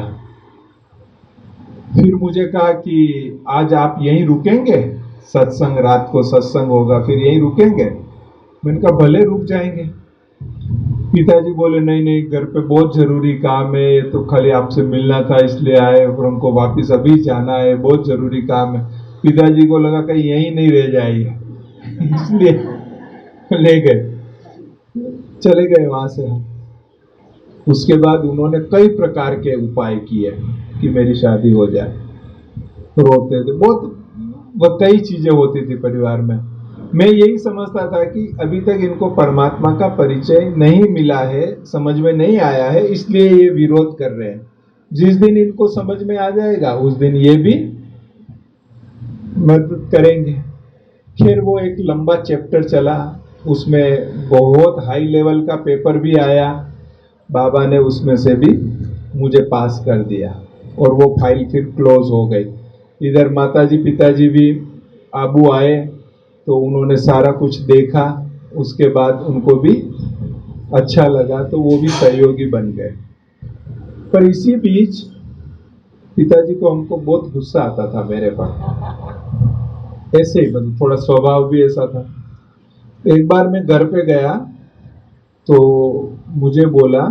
फिर मुझे कहा कि आज आप यहीं रुकेंगे, सत्संग, रात को सत्संग होगा, फिर यहीं रुकेंगे? मैंने कहा भले रुक जाएंगे। पिताजी बोले नहीं नहीं, घर पे बहुत जरूरी काम है, तो खाली आपसे मिलना था इसलिए आए, और हमको वापिस अभी जाना है, बहुत जरूरी काम है। पिताजी को लगा कहीं यहीं नहीं रह जाएगी इसलिए ले गए, चले गए वहां से हम। उसके बाद उन्होंने कई प्रकार के उपाय किए कि मेरी शादी हो जाए, रोते थे बहुत, वो कई चीजें होती थी परिवार में। मैं यही समझता था कि अभी तक इनको परमात्मा का परिचय नहीं मिला है, समझ में नहीं आया है, इसलिए ये विरोध कर रहे हैं। जिस दिन इनको समझ में आ जाएगा उस दिन ये भी मदद करेंगे। फिर वो एक लंबा चैप्टर चला, उसमें बहुत हाई लेवल का पेपर भी आया, बाबा ने उसमें से भी मुझे पास कर दिया और वो फाइल फिर क्लोज हो गई। इधर माताजी पिताजी भी आबू आए तो उन्होंने सारा कुछ देखा, उसके बाद उनको भी अच्छा लगा तो वो भी सहयोगी बन गए। पर इसी बीच पिताजी को हमको बहुत गुस्सा आता था मेरे पर, ऐसे ही मतलब थोड़ा स्वभाव भी ऐसा था। एक बार मैं घर पे गया तो मुझे बोला,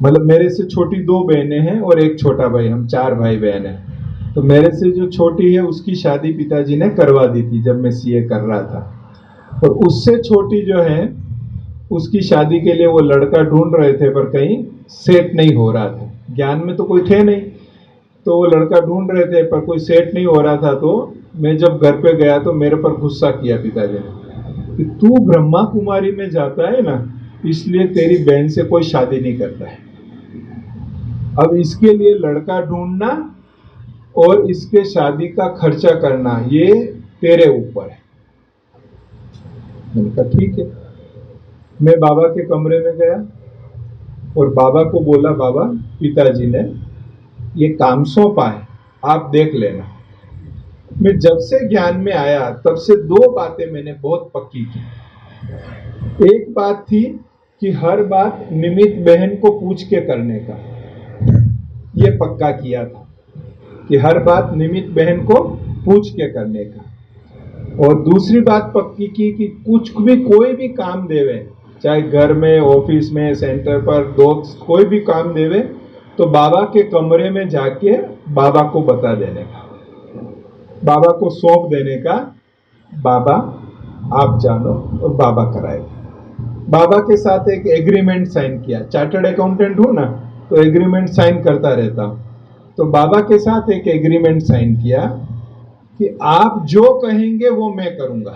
मतलब मेरे से छोटी 2 बहनें हैं और एक छोटा भाई, हम 4 भाई बहन हैं। तो मेरे से जो छोटी है उसकी शादी पिताजी ने करवा दी थी जब मैं सीए कर रहा था, और उससे छोटी जो है उसकी शादी के लिए वो लड़का ढूंढ रहे थे पर कहीं सेट नहीं हो रहा था। ज्ञान में तो कोई थे नहीं, तो वो लड़का ढूंढ रहे थे पर कोई सेट नहीं हो रहा था। तो मैं जब घर पे गया तो मेरे पर गुस्सा किया पिताजी ने कि तू ब्रह्मा कुमारी में जाता है ना, इसलिए तेरी बहन से कोई शादी नहीं करता है। अब इसके लिए लड़का ढूंढना और इसके शादी का खर्चा करना ये तेरे ऊपर है। मैंने कहा ठीक है। मैं बाबा के कमरे में गया और बाबा को बोला, बाबा पिताजी ने ये काम सौंपा है, आप देख लेना। मैं जब से ज्ञान में आया तब से दो बातें मैंने बहुत पक्की की। एक बात थी कि हर बात निमित बहन को पूछ के करने का, ये पक्का किया था कि हर बात निमित बहन को पूछ के करने का। और दूसरी बात पक्की की कि कुछ भी कोई भी काम देवे, चाहे घर में, ऑफिस में, सेंटर पर, दोस्त कोई भी काम देवे तो बाबा के कमरे में जाके बाबा को बता देने का, बाबा को सौंप देने का, बाबा आप जानो और बाबा कराएगा। बाबा के साथ एक एग्रीमेंट साइन किया। चार्टर्ड अकाउंटेंट हूं ना, तो एग्रीमेंट साइन करता रहता हूं। तो बाबा के साथ एक एग्रीमेंट साइन किया कि आप जो कहेंगे वो मैं करूंगा।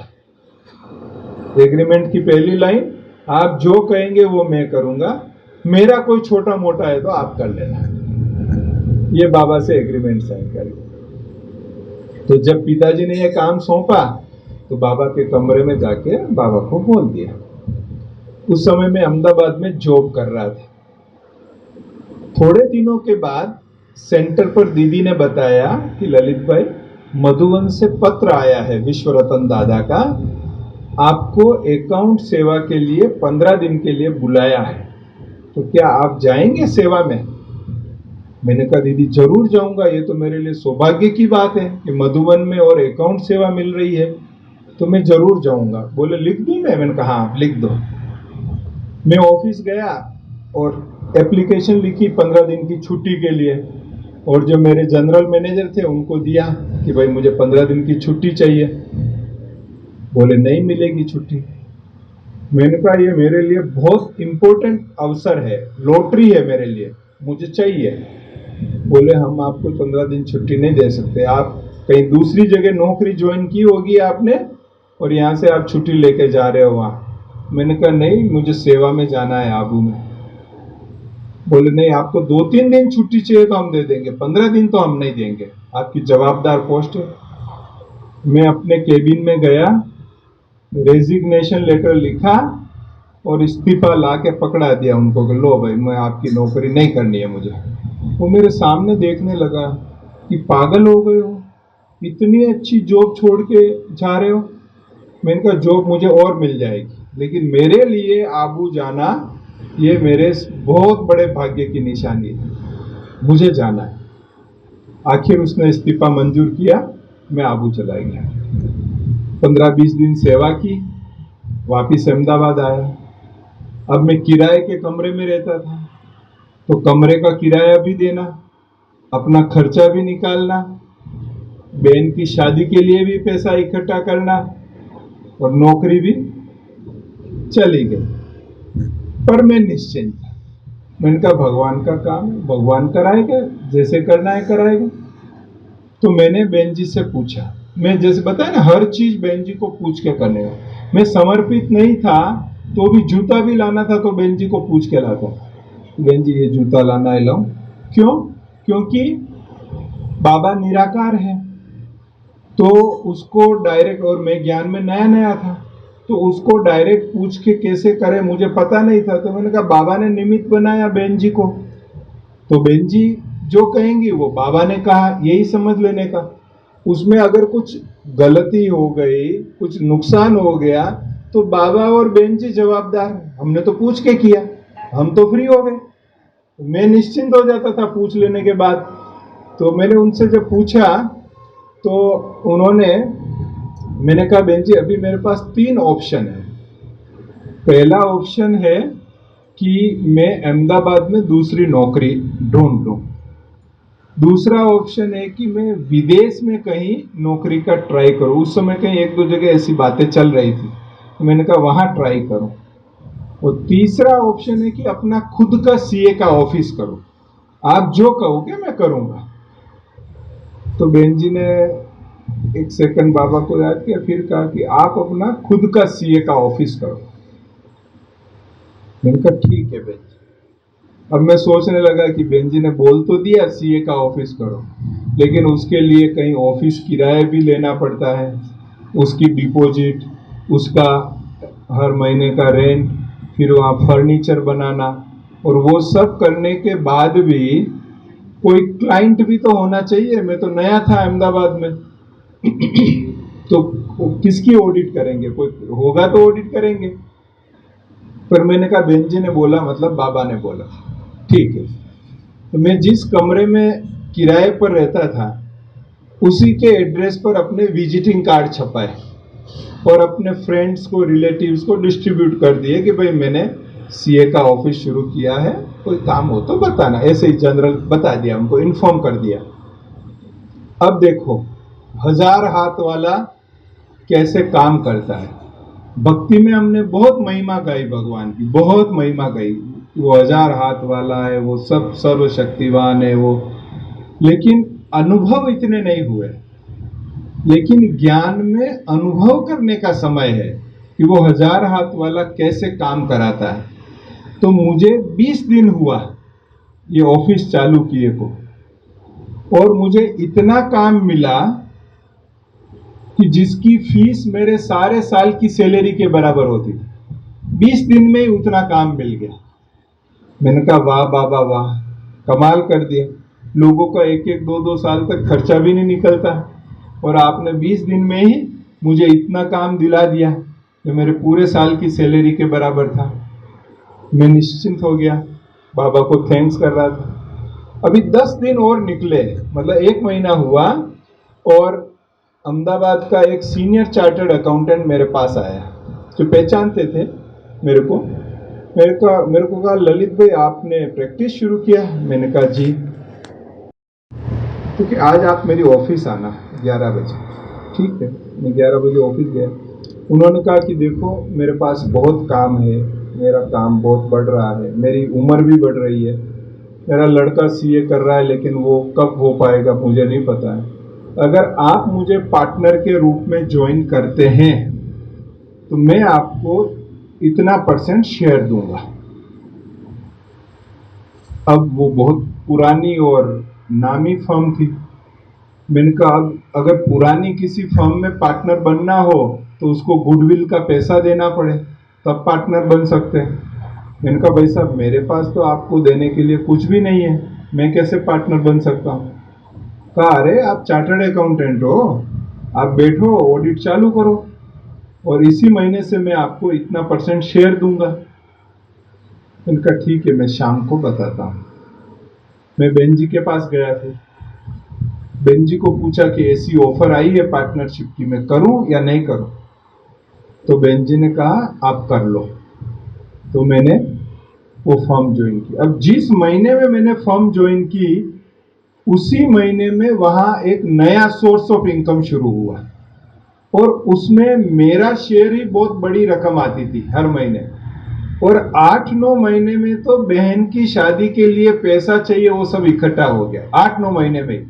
एग्रीमेंट की पहली लाइन, आप जो कहेंगे वो मैं करूंगा, मेरा कोई छोटा मोटा है तो आप कर लेना। ये बाबा से एग्रीमेंट साइन कर लिया। तो जब पिताजी ने ये काम सौंपा तो बाबा के कमरे में जाके बाबा को बोल दिया। उस समय मैं अहमदाबाद में जॉब कर रहा था। थोड़े दिनों के बाद सेंटर पर दीदी ने बताया कि ललित भाई, मधुबन से पत्र आया है विश्व रतन दादा का, आपको अकाउंट सेवा के लिए 15 दिन के लिए बुलाया है, तो क्या आप जाएंगे सेवा में? मैंने कहा दीदी जरूर जाऊंगा, ये तो मेरे लिए सौभाग्य की बात है कि मधुबन में और अकाउंट सेवा मिल रही है, तो मैं जरूर जाऊंगा। बोले लिख दूं मैं? मैंने कहा हाँ लिख दो। मैं ऑफिस गया और एप्लीकेशन लिखी 15 दिन की छुट्टी के लिए, और जो मेरे जनरल मैनेजर थे उनको दिया कि भाई मुझे 15 दिन की छुट्टी चाहिए। बोले नहीं मिलेगी छुट्टी। मैंने कहा ये मेरे लिए बहुत इंपॉर्टेंट अवसर है, लॉटरी है मेरे लिए, मुझे चाहिए। बोले हम आपको 15 दिन छुट्टी नहीं दे सकते, आप कहीं दूसरी जगह नौकरी ज्वाइन की होगी आपने और यहाँ से आप छुट्टी लेके जा रहे हो वहाँ। मैंने कहा नहीं, मुझे सेवा में जाना है आबू में। बोले नहीं, आपको 2-3 दिन छुट्टी चाहिए तो हम दे देंगे, 15 दिन तो हम नहीं देंगे, आपकी जवाबदार पोस्ट है। मैं अपने केबिन में गया, रेजिग्नेशन लेटर लिखा और इस्तीफा ला के पकड़ा दिया उनको कि लो भाई मैं आपकी नौकरी नहीं करनी है मुझे। वो मेरे सामने देखने लगा कि पागल हो गए हो, इतनी अच्छी जॉब छोड़ के जा रहे हो। मैंने कहा जॉब मुझे और मिल जाएगी, लेकिन मेरे लिए आबू जाना ये मेरे बहुत बड़े भाग्य की निशानी है, मुझे जाना है। आखिर उसने इस्तीफा मंजूर किया, मैं आबू चला गया। 15-20 दिन सेवा की, वापिस अहमदाबाद आया। अब मैं किराए के कमरे में रहता था, तो कमरे का किराया भी देना, अपना खर्चा भी निकालना, बहन की शादी के लिए भी पैसा इकट्ठा करना, और नौकरी भी चली गई। पर मैं निश्चिंत था। मैंने कहा भगवान का काम है, भगवान कराएगा, जैसे करना है कराएगा। तो मैंने बहन जी से पूछा, मैं जैसे बताया ना हर चीज बहन जी को पूछ के करने का। मैं समर्पित नहीं था तो भी जूता भी लाना था तो बहन जी को पूछ के लाता। बहन जी ये जूता लाना है, लाऊं? क्यों? क्योंकि बाबा निराकार है, तो उसको डायरेक्ट, और मैं ज्ञान में नया नया था तो उसको डायरेक्ट पूछ के कैसे करे मुझे पता नहीं था। तो मैंने कहा बाबा ने निमित्त बनाया बहन जी को, तो बहन जी जो कहेंगी वो बाबा ने कहा, यही समझ लेने का। उसमें अगर कुछ गलती हो गई, कुछ नुकसान हो गया तो बाबा और बहन जी जवाबदार, हमने तो पूछ के किया, हम तो फ्री हो गए। मैं निश्चिंत हो जाता था पूछ लेने के बाद। तो मैंने उनसे जब पूछा तो उन्होंने, मैंने कहा बहन जी अभी मेरे पास 3 ऑप्शन है। पहला ऑप्शन है कि मैं अहमदाबाद में दूसरी नौकरी ढूंढ लूं। दूसरा ऑप्शन है कि मैं विदेश में कहीं नौकरी का ट्राई करूं। उस समय कहीं 1-2 जगह ऐसी बातें चल रही थी, तो मैंने कहा वहां ट्राई करूं। और तीसरा ऑप्शन है कि अपना खुद का सीए का ऑफिस करूं, आप जो कहोगे मैं करूंगा। तो बहन जी ने 1 सेकंड बाबा को याद किया, फिर कहा कि आप अपना खुद का सीए का ऑफिस करो। मैंने कहा ठीक है बेन जी। अब मैं सोचने लगा कि बेन जी ने बोल तो दिया सीए का ऑफिस करो, लेकिन उसके लिए कहीं ऑफिस किराया भी लेना पड़ता है, उसकी डिपॉजिट, उसका हर महीने का रेंट, फिर वहाँ फर्नीचर बनाना, और वो सब करने के बाद भी कोई क्लाइंट भी तो होना चाहिए। मैं तो नया था अहमदाबाद में तो किसकी ऑडिट करेंगे, कोई होगा तो ऑडिट करेंगे। पर मैंने कहा बेन जी ने बोला मतलब बाबा ने बोला, ठीक है। तो मैं जिस कमरे में किराए पर रहता था उसी के एड्रेस पर अपने विजिटिंग कार्ड छपाए और अपने फ्रेंड्स को, रिलेटिव्स को डिस्ट्रीब्यूट कर दिए कि भाई मैंने सीए का ऑफिस शुरू किया है, कोई काम हो तो बताना। ऐसे ही जनरल बता दिया, उनको इन्फॉर्म कर दिया। अब देखो 1000 हाथ वाला कैसे काम करता है। भक्ति में हमने बहुत महिमा गाई, भगवान की बहुत महिमा गाई, वो 1000 हाथ वाला है, वो सब सर्वशक्तिवान है वो, लेकिन अनुभव इतने नहीं हुए। लेकिन ज्ञान में अनुभव करने का समय है कि वो 1000 हाथ वाला कैसे काम कराता है। तो मुझे 20 दिन हुआ ये ऑफिस चालू किए को, और मुझे इतना काम मिला कि जिसकी फीस मेरे सारे साल की सैलरी के बराबर होती थी। 20 दिन में ही उतना काम मिल गया। मैंने कहा वाह बाबा वाह, कमाल कर दिया। लोगों का 1-1, 2-2 साल तक खर्चा भी नहीं निकलता, और आपने 20 दिन में ही मुझे इतना काम दिला दिया जो मेरे पूरे साल की सैलरी के बराबर था। मैं निश्चिंत हो गया, बाबा को थैंक्स कर रहा था। अभी 10 दिन और निकले, मतलब 1 महीना हुआ, और अहमदाबाद का एक सीनियर चार्टर्ड अकाउंटेंट मेरे पास आया, जो पहचानते थे मेरे को। मेरे को कहा ललित भाई आपने प्रैक्टिस शुरू किया? मैंने कहा जी। क्योंकि आज आप मेरी ऑफिस आना 11 बजे। ठीक है, मैं 11 बजे ऑफिस गया। उन्होंने कहा कि देखो मेरे पास बहुत काम है, मेरा काम बहुत बढ़ रहा है, मेरी उम्र भी बढ़ रही है, मेरा लड़का सीए कर रहा है, लेकिन वो कब हो पाएगा मुझे नहीं पता है। अगर आप मुझे पार्टनर के रूप में ज्वाइन करते हैं तो मैं आपको इतना % शेयर दूंगा। अब वो बहुत पुरानी और नामी फर्म थी। मैंने कहा अब अगर पुरानी किसी फर्म में पार्टनर बनना हो तो उसको गुडविल का पैसा देना पड़े, तब पार्टनर बन सकते हैं। मैंने कहा भाई साहब मेरे पास तो आपको देने के लिए कुछ भी नहीं है, मैं कैसे पार्टनर बन सकता हूँ। कहा अरे आप चार्टर्ड अकाउंटेंट हो, आप बैठो ऑडिट चालू करो, और इसी महीने से मैं आपको इतना % शेयर दूंगा। मैंने कहा ठीक है, मैं शाम को बताता हूँ। मैं बेन जी के पास गया फिर बेन जी को पूछा कि ऐसी ऑफर आई है पार्टनरशिप की, मैं करूं या नहीं करूं। तो बेन जी ने कहा आप कर लो। तो मैंने वो फर्म ज्वाइन की। अब जिस महीने में मैंने फर्म ज्वाइन की उसी महीने में वहां एक नया सोर्स ऑफ इनकम शुरू हुआ, और उसमें मेरा शेयर ही बहुत बड़ी रकम आती थी हर महीने। और 8-9 महीने में तो बहन की शादी के लिए पैसा चाहिए, वो सब इकट्ठा हो गया 8-9 महीने में।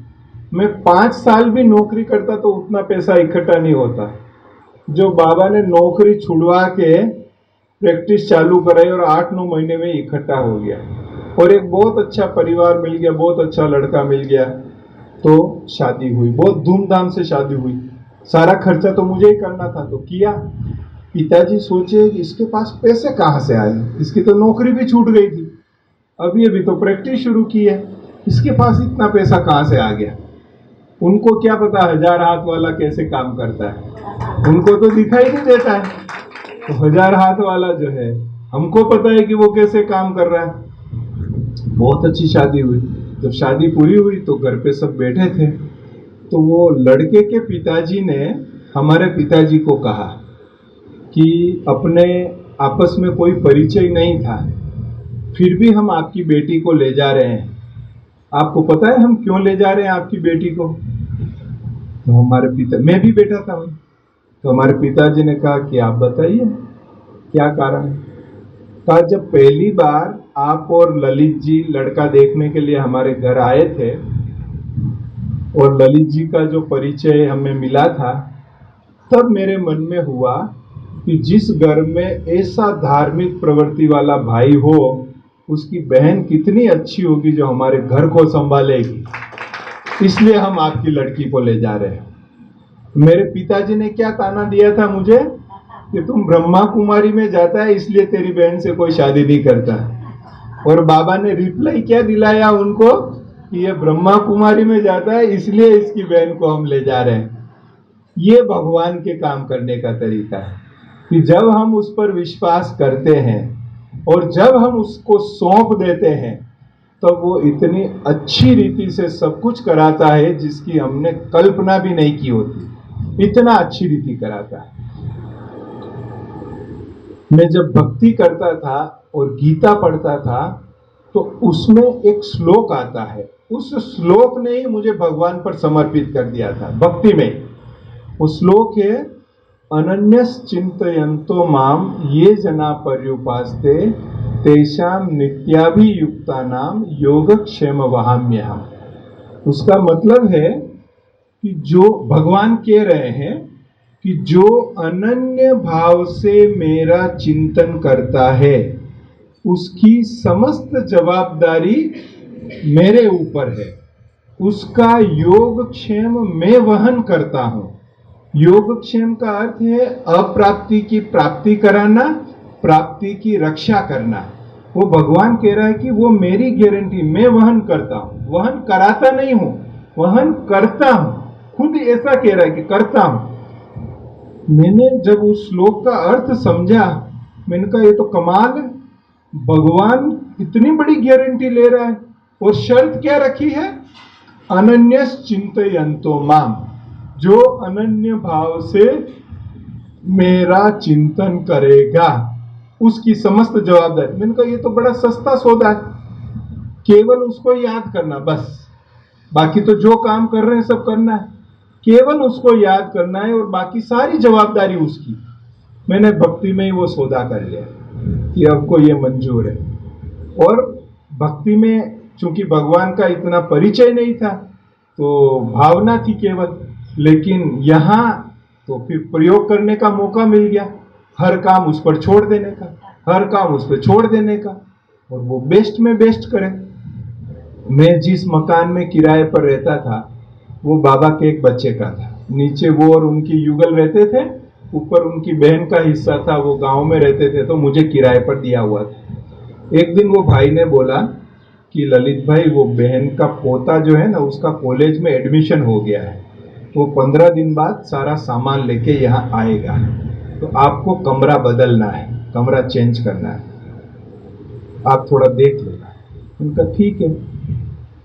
मैं 5 साल भी नौकरी करता तो उतना पैसा इकट्ठा नहीं होता। जो बाबा ने नौकरी छुड़वा के प्रैक्टिस चालू कराई और 8-9 महीने में इकट्ठा हो गया, और एक बहुत अच्छा परिवार मिल गया, बहुत अच्छा लड़का मिल गया। तो शादी हुई, बहुत धूमधाम से शादी हुई। सारा खर्चा तो मुझे ही करना था, तो किया। पिताजी सोचे कि इसके पास पैसे कहाँ से आए, इसकी तो नौकरी भी छूट गई थी, अभी तो प्रैक्टिस शुरू की है, इसके पास इतना पैसा कहाँ से आ गया। उनको क्या पता 1000 हाथ वाला कैसे काम करता है, उनको तो दिखाई नहीं देता है। तो 1000 हाथ वाला जो है, हमको पता है कि वो कैसे काम कर रहा है। बहुत अच्छी शादी हुई। जब शादी पूरी हुई तो घर पे सब बैठे थे, तो वो लड़के के पिताजी ने हमारे पिताजी को कहा कि अपने आपस में कोई परिचय नहीं था, फिर भी हम आपकी बेटी को ले जा रहे हैं। आपको पता है हम क्यों ले जा रहे हैं आपकी बेटी को? तो हमारे पिता, मैं भी बैठा था वहीं, तो हमारे पिताजी ने कहा कि आप बताइए क्या कारण है। कहा जब पहली बार आप और ललित जी लड़का देखने के लिए हमारे घर आए थे, और ललित जी का जो परिचय हमें मिला था, तब मेरे मन में हुआ कि जिस घर में ऐसा धार्मिक प्रवृत्ति वाला भाई हो, उसकी बहन कितनी अच्छी होगी जो हमारे घर को संभालेगी। इसलिए हम आपकी लड़की को ले जा रहे हैं। मेरे पिताजी ने क्या ताना दिया था मुझे कि तुम ब्रह्मा कुमारी में जाता है इसलिए तेरी बहन से कोई शादी नहीं करता, और बाबा ने रिप्लाई क्या दिलाया उनको कि ये ब्रह्मा कुमारी में जाता है इसलिए इसकी बहन को हम ले जा रहे हैं। ये भगवान के काम करने का तरीका है कि जब हम उस पर विश्वास करते हैं और जब हम उसको सौंप देते हैं तब वो इतनी अच्छी रीति से सब कुछ कराता है जिसकी हमने कल्पना भी नहीं की होती। इतना अच्छी रीति कराता है। मैं जब भक्ति करता था और गीता पढ़ता था तो उसमें एक श्लोक आता है, उस श्लोक ने ही मुझे भगवान पर समर्पित कर दिया था भक्ति में। वो श्लोक है, अनन्यस चिंतयन्तो माम ये जना पर्युपास्ते तेषाम नित्याभियुक्तानाम योगक्षेम वहाम्यहम्। उसका मतलब है कि जो भगवान कह रहे हैं कि जो अनन्य भाव से मेरा चिंतन करता है उसकी समस्त जवाबदारी मेरे ऊपर है, उसका योगक्षेम मैं वहन करता हूं। योगक्षेम का अर्थ है अप्राप्ति की प्राप्ति कराना, प्राप्ति की रक्षा करना। वो भगवान कह रहा है कि वो मेरी गारंटी, मैं वहन करता हूं, वहन कराता नहीं हूं, वहन करता हूं। खुद ऐसा कह रहा है कि करता हूं। मैंने जब उस श्लोक का अर्थ समझा, मैंने कहा ये तो कमाल है, भगवान इतनी बड़ी गारंटी ले रहा है और शर्त क्या रखी है, अनन्यस चिंतयन्तो माम, जो अनन्य भाव से मेरा चिंतन करेगा उसकी समस्त जवाबदारी। मैंने कहा ये तो बड़ा सस्ता सौदा है, केवल उसको याद करना बस, बाकी तो जो काम कर रहे हैं सब करना है, केवल उसको याद करना है और बाकी सारी जवाबदारी उसकी। मैंने भक्ति में ही वो सौदा कर लिया कि हमको ये मंजूर है। और भक्ति में चूंकि भगवान का इतना परिचय नहीं था तो भावना थी केवल, लेकिन यहाँ तो फिर प्रयोग करने का मौका मिल गया, हर काम उस पर छोड़ देने का, हर काम उस पर छोड़ देने का, और वो बेस्ट में बेस्ट करे। मैं जिस मकान में किराए पर रहता था वो बाबा के एक बच्चे का था, नीचे वो और उनकी युगल रहते थे, ऊपर उनकी बहन का हिस्सा था, वो गांव में रहते थे तो मुझे किराए पर दिया हुआ था। एक दिन वो भाई ने बोला कि ललित भाई, वो बहन का पोता जो है ना उसका कॉलेज में एडमिशन हो गया है, वो 15 दिन बाद सारा सामान लेके यहाँ आएगा, तो आपको कमरा बदलना है, कमरा चेंज करना है, आप थोड़ा देख लेना। उनका ठीक है।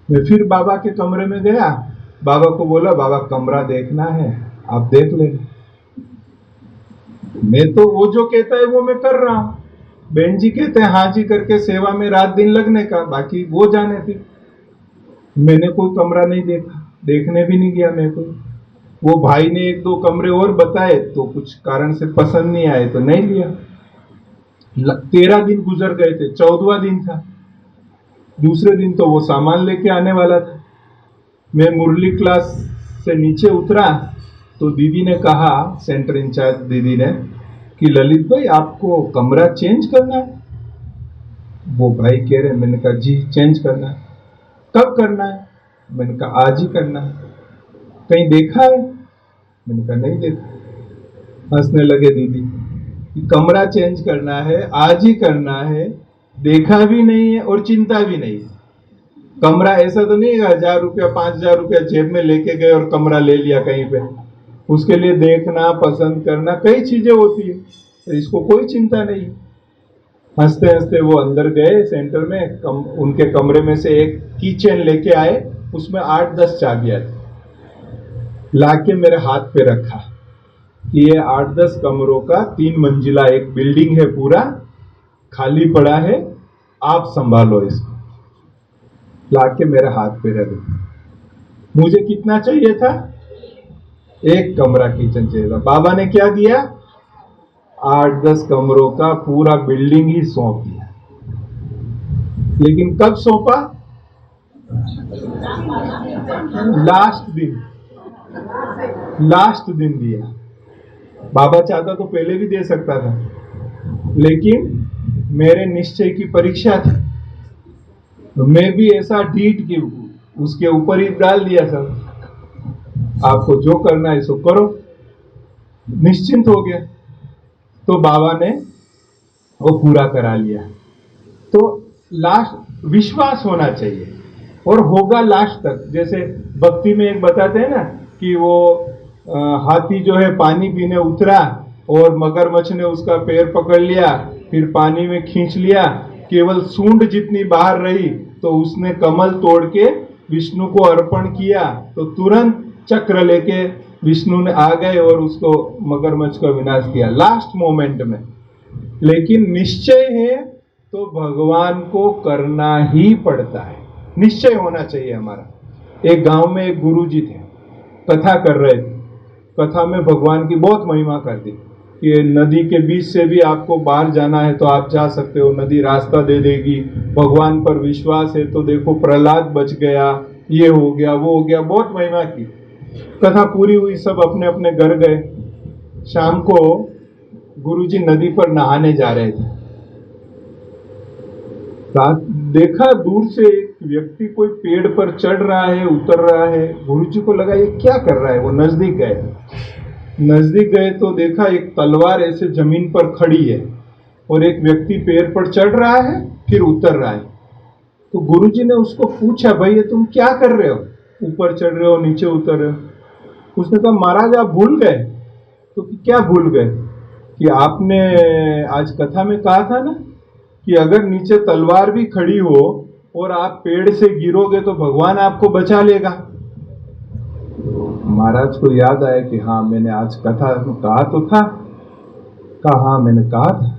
मैं फिर बाबा के कमरे में गया, बाबा को बोला बाबा कमरा देखना है, आप देख लेना। मैं तो वो जो कहता है वो मैं कर रहा हूं, बहन जी कहते हैं हाँ जी करके सेवा में रात दिन लगने का, बाकी वो जाने थे। मैंने कोई कमरा नहीं देखा, देखने भी नहीं गया मैं कोई। वो भाई ने 1-2 कमरे और बताए तो कुछ कारण से पसंद नहीं आए तो नहीं लिया। 13 दिन गुजर गए थे, 14वां दिन था, दूसरे दिन तो वो सामान लेके आने वाला था। मैं मुरली क्लास से नीचे उतरा तो दीदी ने कहा, सेंटर इंचार्ज दीदी ने, कि ललित भाई आपको कमरा चेंज करना है। वो भाई कह रहे, मैंने कहा जी चेंज करना है। कब करना है? मैंने कहा आज ही करना है। कहीं देखा है? मैंने कहा नहीं देखा। हंसने लगे दीदी कि कमरा चेंज करना है, आज ही करना है, देखा भी नहीं है और चिंता भी नहीं है। कमरा ऐसा तो नहीं है 1000 रुपया 5000 रुपया जेब में लेके गए और कमरा ले लिया कहीं पे। उसके लिए देखना, पसंद करना, कई चीजें होती है, तो इसको कोई चिंता नहीं। हंसते हंसते वो अंदर गए सेंटर में, उनके कमरे में से एक की चेन लेके आए, उसमें 8-10 चाबियां थी, लाके मेरे हाथ पे रखा कि ये 8-10 कमरों का 3 मंजिला एक बिल्डिंग है, पूरा खाली पड़ा है, आप संभालो इसको। लाके मेरे हाथ पे रख दिया। मुझे कितना चाहिए था? एक कमरा किचन चाहिए था। बाबा ने क्या दिया? 8-10 कमरों का पूरा बिल्डिंग ही सौंप दिया। लेकिन कब सौंपा? लास्ट दिन दिया। बाबा चाहता तो पहले भी दे सकता था, लेकिन मेरे निश्चय की परीक्षा थी, तो मैं भी ऐसा ढीठ कि उसके ऊपर ही डाल दिया सब, आपको जो करना है सो करो, निश्चिंत हो गया। तो बाबा ने वो पूरा करा लिया। तो लास्ट विश्वास होना चाहिए और होगा लास्ट तक। जैसे भक्ति में एक बताते हैं ना कि वो हाथी जो है पानी पीने उतरा और मगरमच्छ ने उसका पैर पकड़ लिया, फिर पानी में खींच लिया, केवल सूंड जितनी बाहर रही तो उसने कमल तोड़ के विष्णु को अर्पण किया, तो तुरंत चक्र लेके विष्णु ने आ गए और उसको मगरमच्छ का विनाश किया लास्ट मोमेंट में। लेकिन निश्चय है तो भगवान को करना ही पड़ता है, निश्चय होना चाहिए हमारा। एक गांव में एक गुरुजी थे, कथा कर रहे थे, कथा में भगवान की बहुत महिमा कर दी कि नदी के बीच से भी आपको बाहर जाना है तो आप जा सकते हो, नदी रास्ता दे देगी, भगवान पर विश्वास है तो देखो प्रहलाद बच गया, ये हो गया वो हो गया, बहुत महिमा की। कथा पूरी हुई, सब अपने अपने घर गए। शाम को गुरुजी नदी पर नहाने जा रहे थे, देखा दूर से एक व्यक्ति कोई पेड़ पर चढ़ रहा है उतर रहा है। गुरुजी को लगा ये क्या कर रहा है, वो नजदीक गए। नजदीक गए तो देखा एक तलवार ऐसे जमीन पर खड़ी है और एक व्यक्ति पेड़ पर चढ़ रहा है फिर उतर रहा है। तो गुरुजी ने उसको पूछा, भाई ये तुम क्या कर रहे हो, ऊपर चढ़ रहे हो नीचे उतर रहे हो। उसने कहा महाराज आप भूल गए। तो क्या भूल गए? कि आपने आज कथा में कहा था ना कि अगर नीचे तलवार भी खड़ी हो और आप पेड़ से गिरोगे तो भगवान आपको बचा लेगा। महाराज को याद आया कि हाँ मैंने आज कथा में कहा तो था, कहा हाँ मैंने कहा था,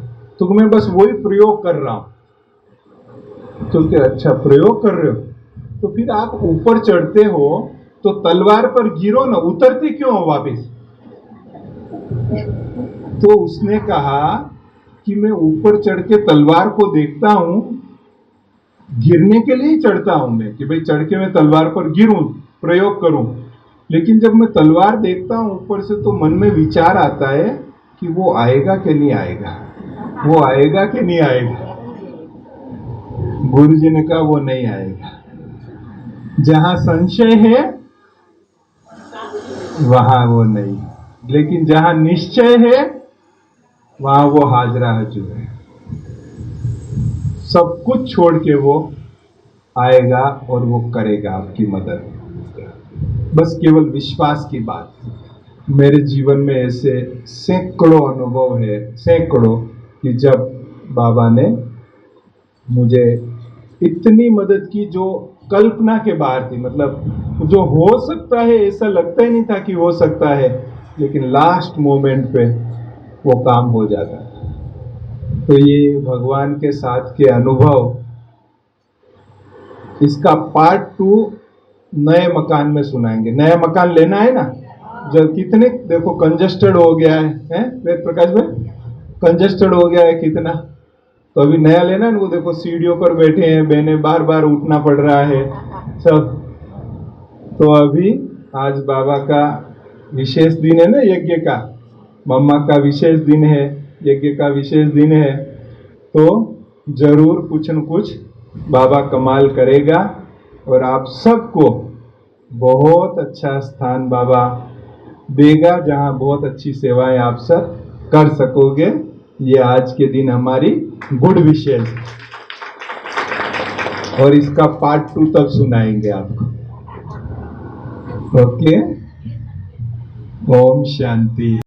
तो मैं बस वही प्रयोग कर रहा हूं। तो क्या अच्छा प्रयोग कर रहे हो, तो फिर आप ऊपर चढ़ते हो तो तलवार पर गिरो ना, उतरते क्यों हो वापिस? तो उसने कहा कि मैं ऊपर चढ़ के तलवार को देखता हूं, गिरने के लिए ही चढ़ता हूं मैं, कि भाई चढ़ के मैं तलवार पर गिरूं, प्रयोग करूं। लेकिन जब मैं तलवार देखता हूं ऊपर से तो मन में विचार आता है कि वो आएगा कि नहीं आएगा, वो आएगा कि नहीं आएगा। गुरुजी ने कहा वो नहीं आएगा। जहां संशय है वहां वो नहीं, लेकिन जहां निश्चय है वहां वो हाजरा हजूर है। सब कुछ छोड़ के वो आएगा और वो करेगा आपकी मदद। बस केवल विश्वास की बात। मेरे जीवन में ऐसे सैकड़ों अनुभव है, सैकड़ों, कि जब बाबा ने मुझे इतनी मदद की जो कल्पना के बाहर थी। मतलब जो हो सकता है ऐसा लगता ही नहीं था कि हो सकता है, लेकिन लास्ट मोमेंट पे वो काम हो जाता है। तो ये भगवान के साथ के अनुभव, इसका पार्ट 2 नए मकान में सुनाएंगे। नया मकान लेना है ना, जब कितने देखो कंजस्टेड हो गया है वेद प्रकाश भाई, कंजस्टेड हो गया है कितना। तो अभी नया लेना है ना, वो देखो सीढ़ियों पर बैठे हैं, बहने बार बार उठना पड़ रहा है सब। तो अभी आज बाबा का विशेष दिन है ना, यज्ञ का, मम्मा का विशेष दिन है, यज्ञ का विशेष दिन है, तो जरूर कुछ न कुछ बाबा कमाल करेगा और आप सबको बहुत अच्छा स्थान बाबा देगा, जहां बहुत अच्छी सेवाएं आप सब कर सकोगे। ये आज के दिन हमारी गुड विशेष, और इसका पार्ट 2 तब सुनाएंगे आपको। ओके, ओम शांति।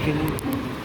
के लिए